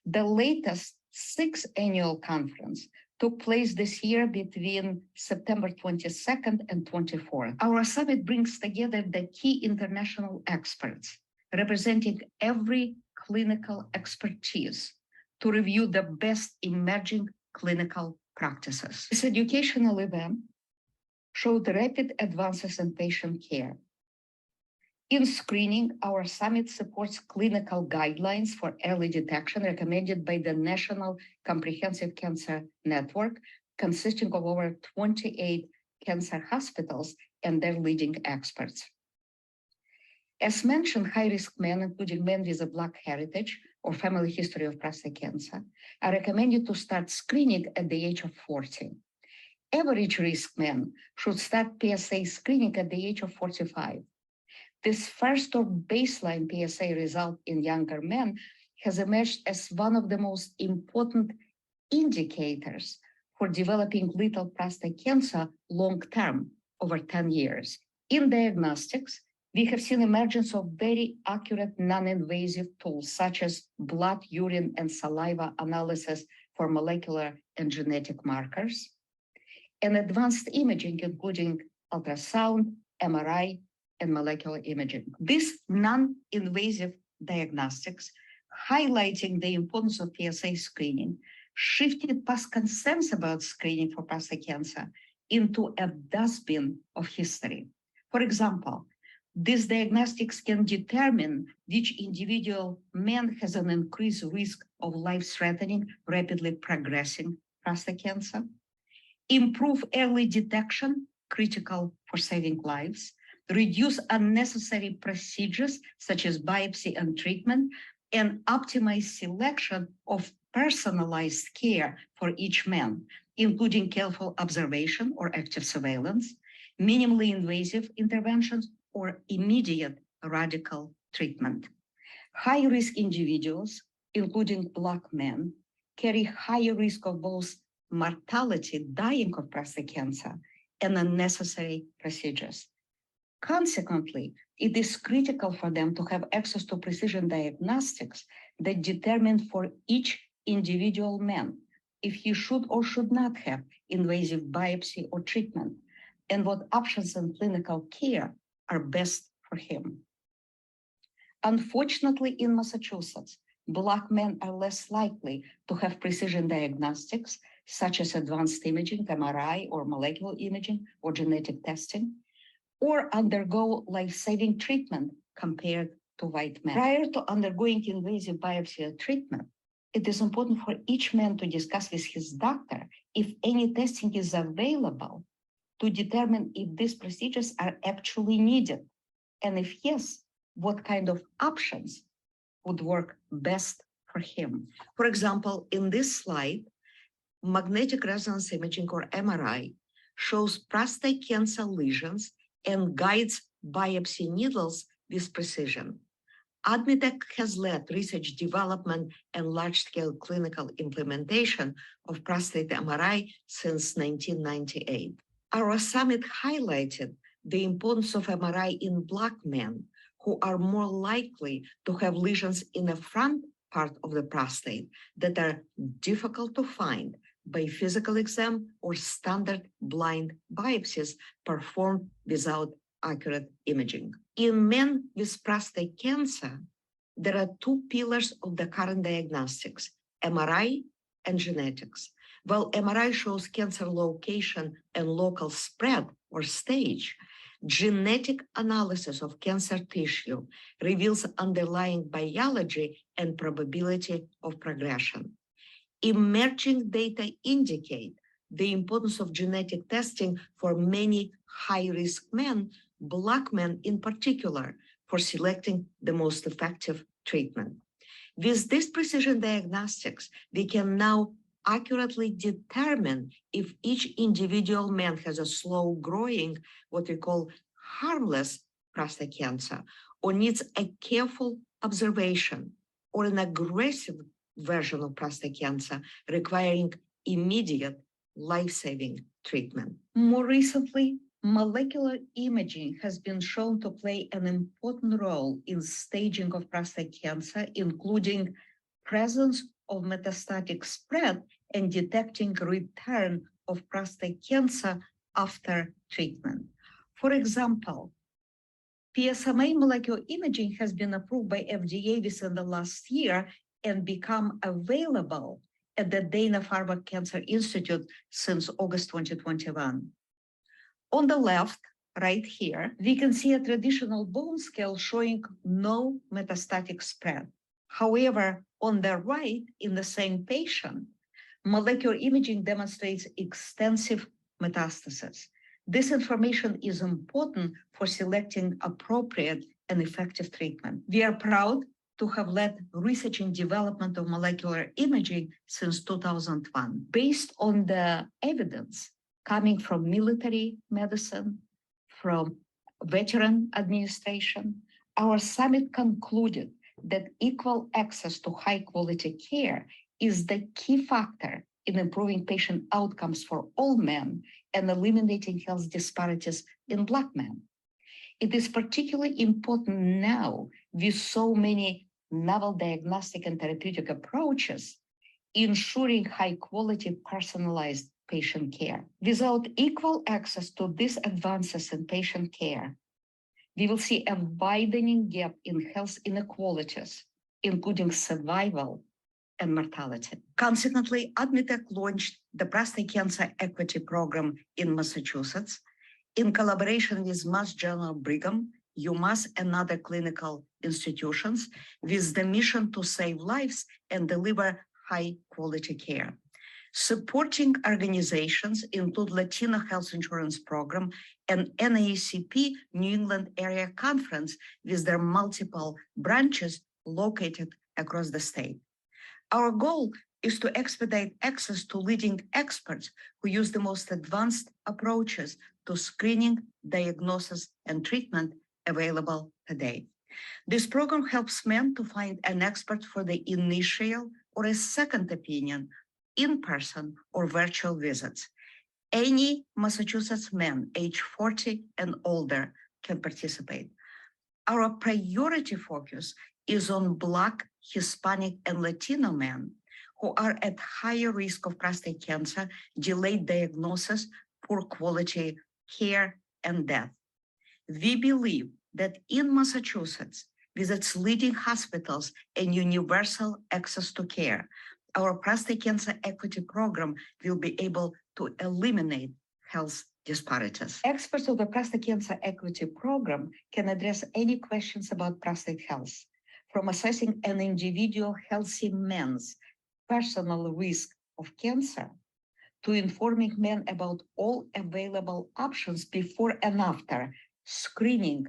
The latest 6th annual conference took place this year between September 22nd and 24th. Our summit brings together the key international experts representing every clinical expertise to review the best emerging clinical practices. This educational event showed rapid advances in patient care. In screening, our summit supports clinical guidelines for early detection recommended by the National Comprehensive Cancer Network, consisting of over 28 cancer hospitals and their leading experts. As mentioned, high-risk men, including men with a Black heritage or family history of prostate cancer, are recommended to start screening at the age of 40. Average risk men should start PSA screening at the age of 45. This first or baseline PSA result in younger men has emerged as one of the most important indicators for developing lethal prostate cancer long-term, over 10 years. In diagnostics, we have seen emergence of very accurate non-invasive tools such as blood, urine, and saliva analysis for molecular and genetic markers, and advanced imaging, including ultrasound, MRI, and molecular imaging. This non-invasive diagnostics, highlighting the importance of PSA screening, shifted past concerns about screening for prostate cancer into a dustbin of history. For example, these diagnostics can determine which individual man has an increased risk of life-threatening, rapidly progressing prostate cancer, improve early detection, critical for saving lives, reduce unnecessary procedures such as biopsy and treatment, and optimize selection of personalized care for each man, including careful observation or active surveillance, minimally invasive interventions, or immediate radical treatment. High-risk individuals, including Black men, carry higher risk of both mortality, dying of prostate cancer, and unnecessary procedures. Consequently, it is critical for them to have access to precision diagnostics that determine for each individual man if he should or should not have invasive biopsy or treatment, and what options in clinical care are best for him. Unfortunately, in Massachusetts, Black men are less likely to have precision diagnostics, such as advanced imaging, MRI, or molecular imaging, or genetic testing, or undergo life-saving treatment compared to white men. Prior to undergoing invasive biopsy or treatment, it is important for each man to discuss with his doctor if any testing is available to determine if these procedures are actually needed, and if yes, what kind of options would work best for him. For example, in this slide, magnetic resonance imaging, or MRI, shows prostate cancer lesions and guides biopsy needles with precision. AdMeTech has led research development and large-scale clinical implementation of prostate MRI since 1998. Our summit highlighted the importance of MRI in Black men, who are more likely to have lesions in the front part of the prostate that are difficult to find by physical exam or standard blind biopsies performed without accurate imaging. In men with prostate cancer, there are two pillars of the current diagnostics: MRI and genetics. While MRI shows cancer location and local spread or stage, genetic analysis of cancer tissue reveals underlying biology and probability of progression. Emerging data indicate the importance of genetic testing for many high-risk men, Black men in particular, for selecting the most effective treatment. With this precision diagnostics, we can now accurately determine if each individual man has a slow-growing, what we call harmless prostate cancer, or needs a careful observation, or an aggressive version of prostate cancer requiring immediate life-saving treatment. More recently, molecular imaging has been shown to play an important role in staging of prostate cancer, including presence of metastatic spread and detecting return of prostate cancer after treatment. For example, PSMA molecular imaging has been approved by FDA within the last year and become available at the Dana-Farber Cancer Institute since August 2021. On the left, right here, we can see a traditional bone scale showing no metastatic spread. However, on the right, in the same patient, molecular imaging demonstrates extensive metastasis. This information is important for selecting appropriate and effective treatment. We are proud to have led research and development of molecular imaging since 2001, based on the evidence coming from military medicine, from veteran administration. Our summit concluded that equal access to high-quality care is the key factor in improving patient outcomes for all men and eliminating health disparities in Black men. It is particularly important now with so many novel diagnostic and therapeutic approaches, ensuring high-quality personalized patient care. Without equal access to these advances in patient care, we will see a widening gap in health inequalities, including survival and mortality. Consequently, AdMeTech launched the Prostate Cancer Equity Program in Massachusetts in collaboration with Mass General Brigham, UMass, and other clinical institutions, with the mission to save lives and deliver high-quality care. Supporting organizations include Latino Health Insurance Program and NAACP New England Area Conference with their multiple branches located across the state. Our goal is to expedite access to leading experts who use the most advanced approaches to screening, diagnosis, and treatment available today. This program helps men to find an expert for the initial or a second opinion, in-person or virtual visits. Any Massachusetts man age 40 and older can participate. Our priority focus is on Black, Hispanic, and Latino men who are at higher risk of prostate cancer, delayed diagnosis, poor quality care, and death. We believe that in Massachusetts, with its leading hospitals and universal access to care, our prostate cancer equity program will be able to eliminate health disparities. Experts of the prostate cancer equity program can address any questions about prostate health, from assessing an individual healthy man's personal risk of cancer to informing men about all available options before and after screening,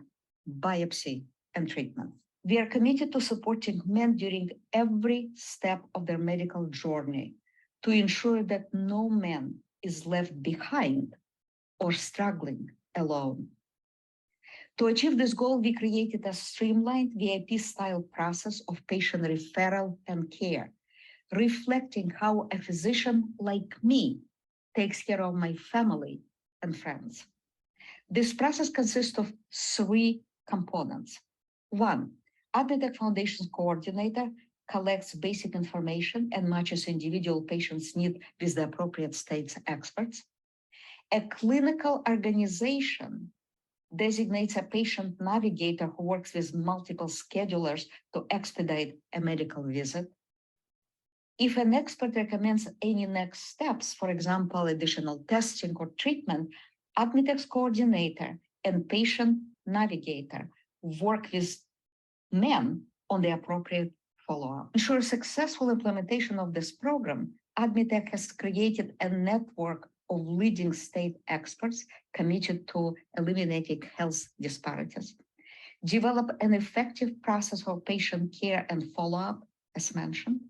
biopsy, and treatment. We are committed to supporting men during every step of their medical journey to ensure that no man is left behind or struggling alone. To achieve this goal, we created a streamlined VIP-style process of patient referral and care, reflecting how a physician like me takes care of my family and friends. This process consists of 3 components. 1, AdMeTech Foundation's coordinator collects basic information and matches individual patients' need with the appropriate state's experts. A clinical organization designates a patient navigator who works with multiple schedulers to expedite a medical visit. If an expert recommends any next steps, for example, additional testing or treatment, AdMeTech's coordinator and patient navigator work with men on the appropriate follow-up. To ensure successful implementation of this program, AdMeTech has created a network of leading state experts committed to eliminating health disparities, develop an effective process for patient care and follow-up, as mentioned,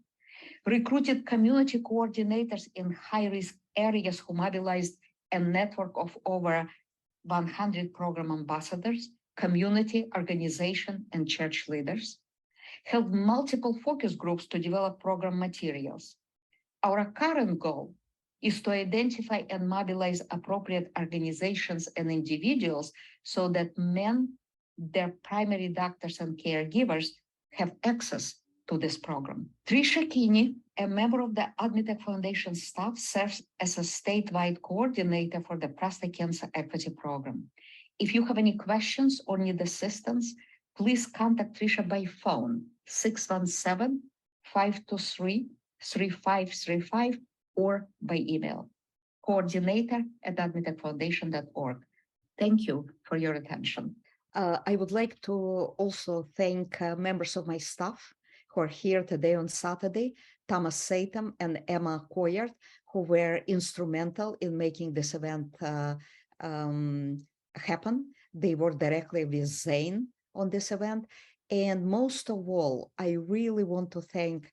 recruited community coordinators in high-risk areas who mobilized a network of over 100 program ambassadors, community, organization, and church leaders, held multiple focus groups to develop program materials. Our current goal is to identify and mobilize appropriate organizations and individuals so that men, their primary doctors and caregivers have access to this program. Trisha Keeney, a member of the AdMeTech Foundation staff, serves as a statewide coordinator for the Prostate Cancer Equity Program. If you have any questions or need assistance, please contact Trisha by phone, 617-523-3535, or by email, coordinator@admetechfoundation.org. Thank you for your attention. I would like to also thank members of my staff who are here today on Saturday, Thomas Satam and Emma Coyard, who were instrumental in making this event happen. They worked directly with Zane on this event. And most of all, I really want to thank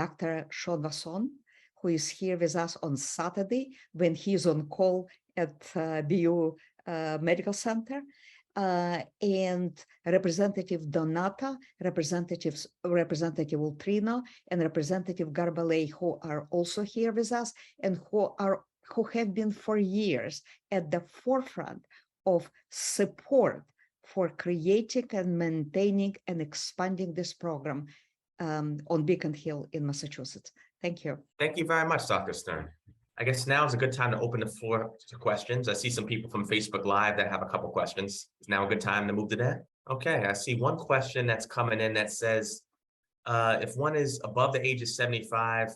Dr. Shodvason, who is here with us on Saturday when he's on call at BU Medical Center, and Representative Donata, Representative Ultrino, and Representative Garbalay, who are also here with us and who have been for years at the forefront of support for creating and maintaining and expanding this program on Beacon Hill in Massachusetts. Thank you. Thank you very much, Dr. Stern. I guess now is a good time to open the floor to questions. I see some people from Facebook Live that have a couple questions. Is now a good time to move to that? Okay, I see one question that's coming in that says, if one is above the age of 75,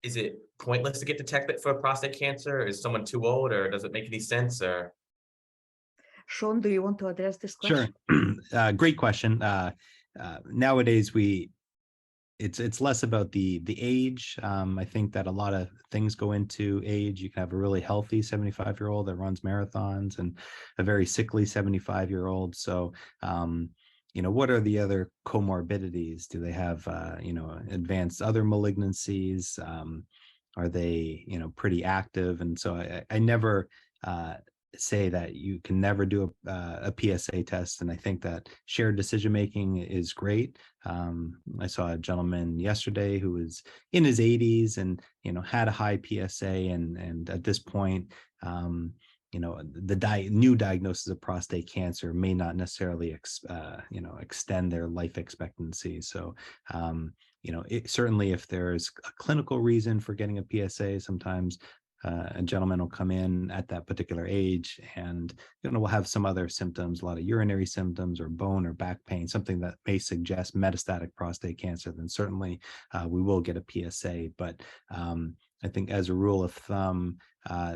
is it pointless to get detected for prostate cancer? Is someone too old, or does it make any sense? Or Sean, do you want to address this question? Sure. Great question. Nowadays, it's less about the age. I think that a lot of things go into age. You can have a really healthy 75-year-old that runs marathons and a very sickly 75-year-old. So, what are the other comorbidities? Do they have, advanced other malignancies? Are they, pretty active? And so I never say that you can never do a PSA test. And I think that shared decision-making is great. I saw a gentleman yesterday who was in his 80s and, had a high PSA. And at this point, the new diagnosis of prostate cancer may not necessarily, extend their life expectancy. So certainly if there's a clinical reason for getting a PSA, sometimes a gentleman will come in at that particular age and will have some other symptoms, a lot of urinary symptoms or bone or back pain, something that may suggest metastatic prostate cancer, then certainly we will get a PSA. But I think as a rule of thumb,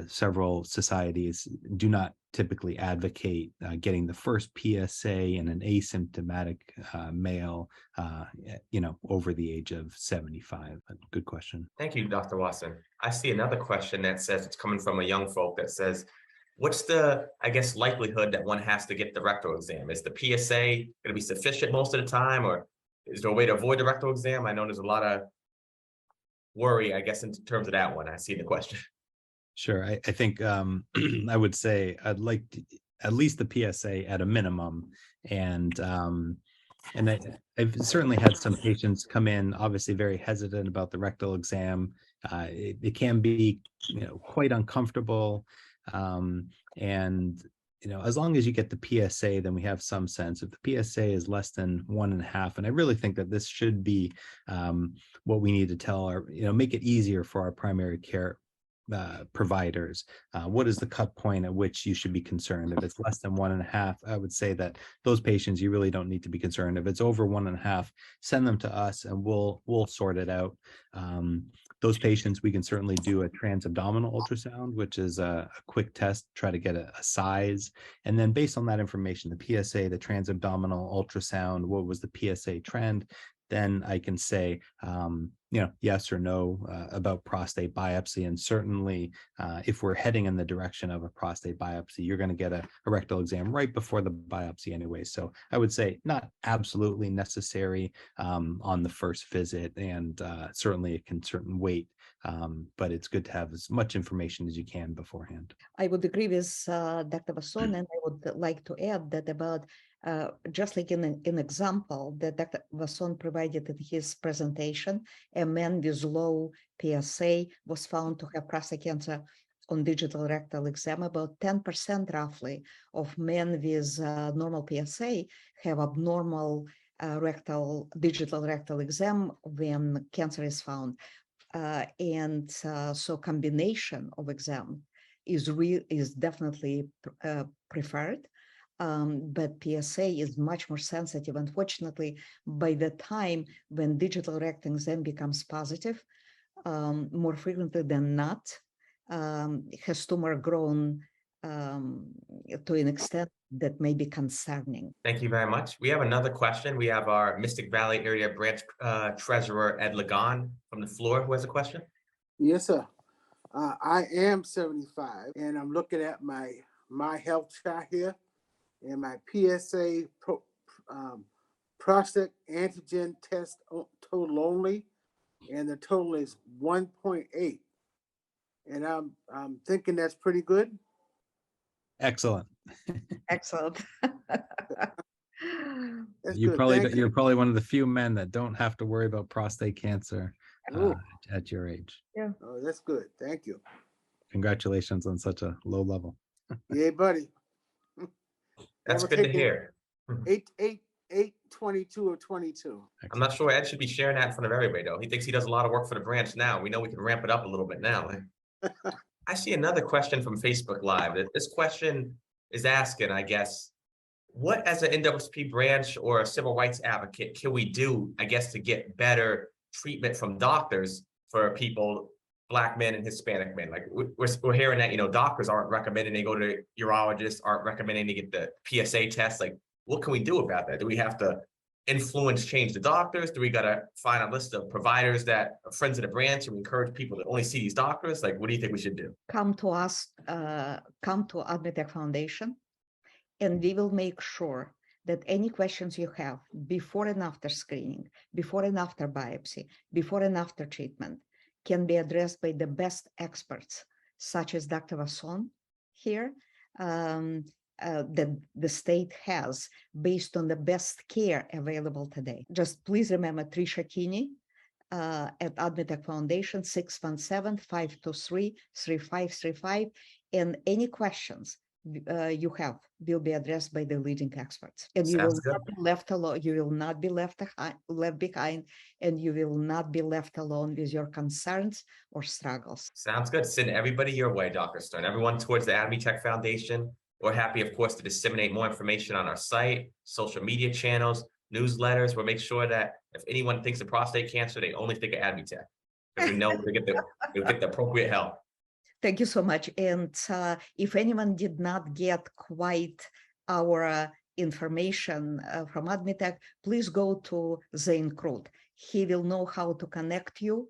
several societies do not typically advocate getting the first PSA in an asymptomatic male, over the age of 75. But good question. Thank you, Dr. Watson. I see another question that says it's coming from a young folk that says, what's the, I guess, likelihood that one has to get the rectal exam? Is the PSA going to be sufficient most of the time, or is there a way to avoid the rectal exam? I know there's a lot of worry, I guess, in terms of that one. I see the question. Sure. I think I would say I'd like at least the PSA at a minimum. And I've certainly had some patients come in, obviously very hesitant about the rectal exam. It can be, quite uncomfortable. And as long as you get the PSA, then we have some sense. If the PSA is less than 1.5, and I really think that this should be what we need to tell our, make it easier for our primary care providers. What is the cut point at which you should be concerned? If it's less than 1.5, I would say that those patients, you really don't need to be concerned. If it's over 1.5, send them to us and we'll sort it out. Those patients, we can certainly do a transabdominal ultrasound, which is a quick test, try to get a size. And then based on that information, the PSA, the transabdominal ultrasound, what was the PSA trend? Then I can say, yes or no about prostate biopsy. And certainly, if we're heading in the direction of a prostate biopsy, you're going to get a rectal exam right before the biopsy anyway. So I would say not absolutely necessary on the first visit, and certainly it can wait. But it's good to have as much information as you can beforehand. I would agree with Dr. Vasson, and I would like to add that about just like in an example that Dr. Vasson provided in his presentation, a man with low PSA was found to have prostate cancer on digital rectal exam. About 10% roughly of men with normal PSA have abnormal digital rectal exam when cancer is found. So combination of exam is definitely preferred. But PSA is much more sensitive. Unfortunately, by the time when digital rectal exam becomes positive, more frequently than not, has tumor grown to an extent that may be concerning. Thank you very much. We have another question. We have our Mystic Valley Area Branch Treasurer, Ed Lagon, from the floor, who has a question. Yes, sir. I am 75, and I'm looking at my health chart here, and my PSA prostate antigen test total only, and the total is 1.8, and I'm thinking that's pretty good. Excellent. Excellent. You're probably one of the few men that don't have to worry about prostate cancer at your age. Yeah. Oh, that's good. Thank you. Congratulations on such a low level. Yeah, buddy. That's good to hear. 22 or 22. I'm not sure Ed should be sharing that in front of everybody, though. He thinks he does a lot of work for the branch now. We know we can ramp it up a little bit now. I see another question from Facebook Live. This question is asking, I guess, what as an NAACP branch or a civil rights advocate can we do, I guess, to get better treatment from doctors for people, Black men and Hispanic men? Like we're hearing that, doctors aren't recommending they go to urologists, aren't recommending they get the PSA test. Like, what can we do about that? Do we have to change the doctors? Do we got to find a list of providers that are friends of the branch and encourage people to only see these doctors? Like, what do you think we should do? Come to us, come to AdMeTech Foundation, and we will make sure that any questions you have before and after screening, before and after biopsy, before and after treatment can be addressed by the best experts, such as Dr. Vasson here, that the state has based on the best care available today. Just please remember Trisha Keeney at AdMeTech Foundation, 617-523-3535. And any questions will be addressed by the leading experts, and you will Sounds good. not be left alone. You will not be left behind, and you will not be left alone with your concerns or struggles. Sounds good. Send everybody your way, Dr. Stern. Everyone towards the AdMeTech Foundation. We're happy, of course, to disseminate more information on our site, social media channels, newsletters. We'll make sure that if anyone thinks of prostate cancer, they only think of AdMeTech, because we know they'll get the appropriate help. Thank you so much. And if anyone did not get quite our information from AdMeTech, please go to Zane Krut. He will know how to connect you.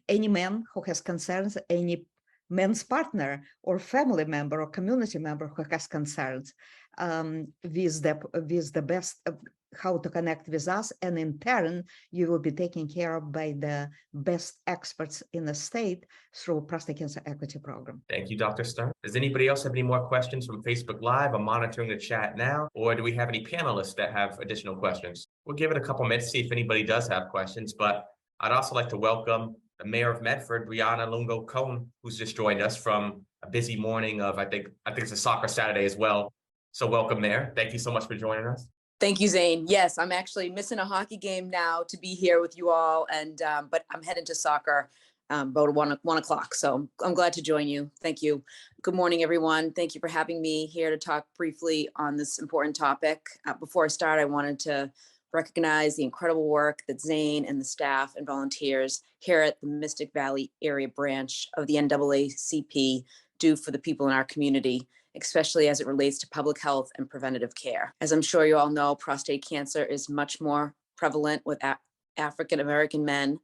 Any man who has concerns, any man's partner or family member or community member who has concerns with the best how to connect with us, and in turn you will be taken care of by the best experts in the state through prostate cancer equity program. Thank you, Dr. Stern. Does anybody else have any more questions from Facebook Live? I'm monitoring the chat now. Or do we have any panelists that have additional questions? We'll give it a couple minutes, see if anybody does have questions, but I'd also like to welcome the Mayor of Medford, Brianna Lungo-Cohn, who's just joined us from a busy morning of, I think it's a soccer Saturday as well. So welcome, Mayor. Thank you so much for joining us. Thank you, Zane. Yes, I'm actually missing a hockey game now to be here with you all, and but I'm heading to soccer about 1 o'clock. So I'm glad to join you. Thank you. Good morning, everyone. Thank you for having me here to talk briefly on this important topic. Before I start, I wanted to recognize the incredible work that Zane and the staff and volunteers here at the Mystic Valley area branch of the NAACP do for the people in our community, especially as it relates to public health and preventative care. As I'm sure you all know, prostate cancer is much more prevalent with African-American men,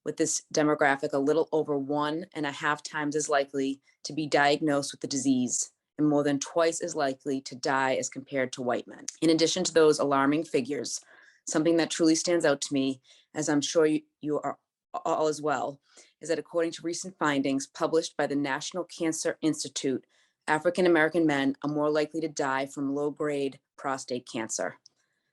with this demographic a little over 1.5 times as likely to be diagnosed with the disease and more than twice as likely to die as compared to white men. In addition to those alarming figures, something that truly stands out to me, as I'm sure you are all as well, is that according to recent findings published by the National Cancer Institute, African-American men are more likely to die from low-grade prostate cancer.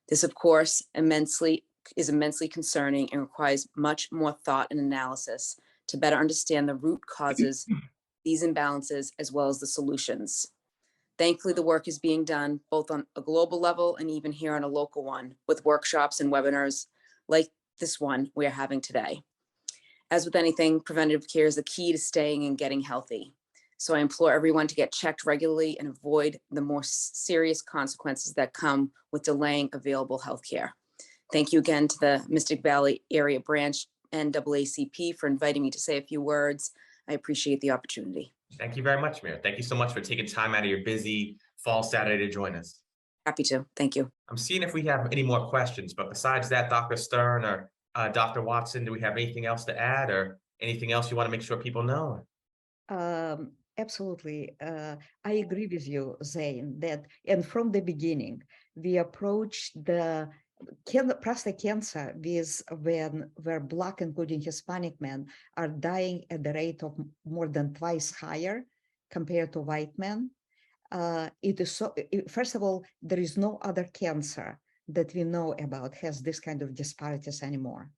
This, of course, is immensely concerning and requires much more thought and analysis to better understand the root causes, these imbalances, as well as the solutions. Thankfully, the work is being done both on a global level and even here on a local one, with workshops and webinars like this one we are having today. As with anything, preventative care is the key to staying and getting healthy. So I implore everyone to get checked regularly and avoid the more serious consequences that come with delaying available healthcare. Thank you again to the Mystic Valley area branch NAACP for inviting me to say a few words. I appreciate the opportunity. Thank you very much, Mayor. Thank you so much for taking time out of your busy fall Saturday to join us. Happy to. Thank you. I'm seeing if we have any more questions, but besides that, Dr. Stern or Dr. Watson, do we have anything else to add or anything else you want to make sure people know? Absolutely. I agree with you, Zane, that, and from the beginning, we approached the prostate cancer where Black, including Hispanic men, are dying at the rate of more than twice higher compared to white men. It is so, first of all, there is no other cancer that we know about has this kind of disparities anymore.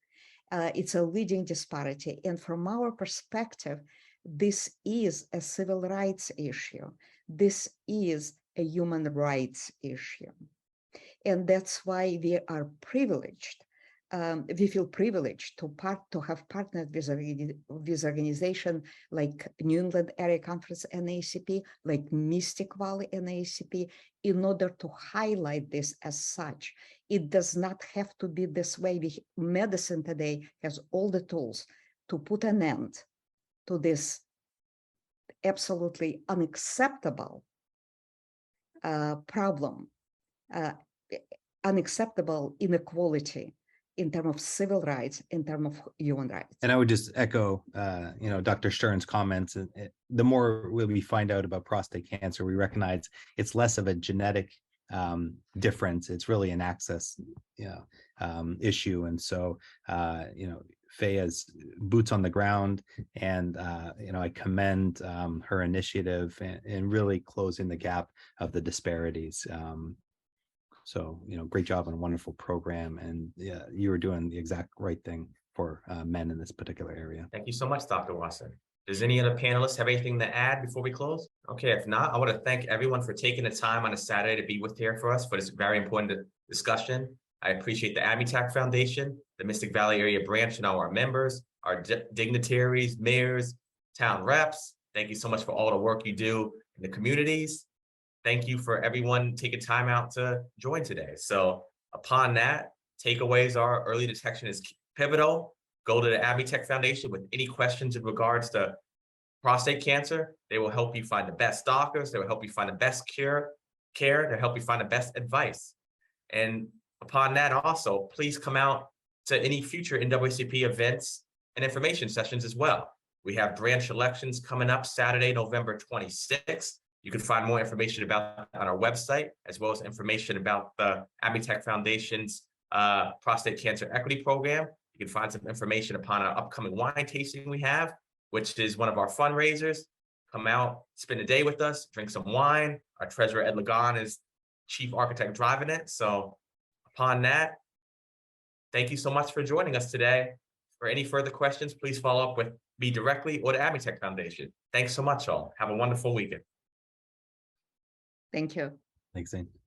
It's a leading disparity. And from our perspective, this is a civil rights issue. This is a human rights issue. And that's why we are privileged. We feel privileged to have partnered with organizations like New England Area Conference NAACP, like Mystic Valley NAACP, in order to highlight this as such. It does not have to be this way. Medicine today has all the tools to put an end to this absolutely unacceptable problem, unacceptable inequality in terms of civil rights, in terms of human rights. And I would just echo, Dr. Stern's comments. The more we find out about prostate cancer, we recognize it's less of a genetic difference. It's really an access, issue. And so, Faye's boots on the ground, and I commend her initiative in really closing the gap of the disparities. So, great job on a wonderful program, and yeah, you were doing the exact right thing for men in this particular area. Thank you so much, Dr. Watson. Does any other panelists have anything to add before we close? Okay, if not, I want to thank everyone for taking the time on a Saturday to be with here for us for this very important discussion. I appreciate the AdMeTech Foundation, the Mystic Valley area branch, and all our members, our dignitaries, mayors, town reps. Thank you so much for all the work you do in the communities. Thank you for everyone taking time out to join today. So upon that, takeaways are early detection is pivotal. Go to the AdMeTech Foundation with any questions in regards to prostate cancer. They will help you find the best doctors. They will help you find the best care. They'll help you find the best advice. And upon that also, please come out to any future NAACP events and information sessions as well. We have branch elections coming up Saturday, November 26th. You can find more information about that on our website, as well as information about the AdMeTech Foundation's Prostate Cancer Equity Program. You can find some information upon our upcoming wine tasting we have, which is one of our fundraisers. Come out, spend a day with us, drink some wine. Our treasurer, Ed Lagon, is chief architect driving it. So upon that, thank you so much for joining us today. For any further questions, please follow up with me directly or the AdMeTech Foundation. Thanks so much, all. Have a wonderful weekend. Thank you. Thanks, Zane.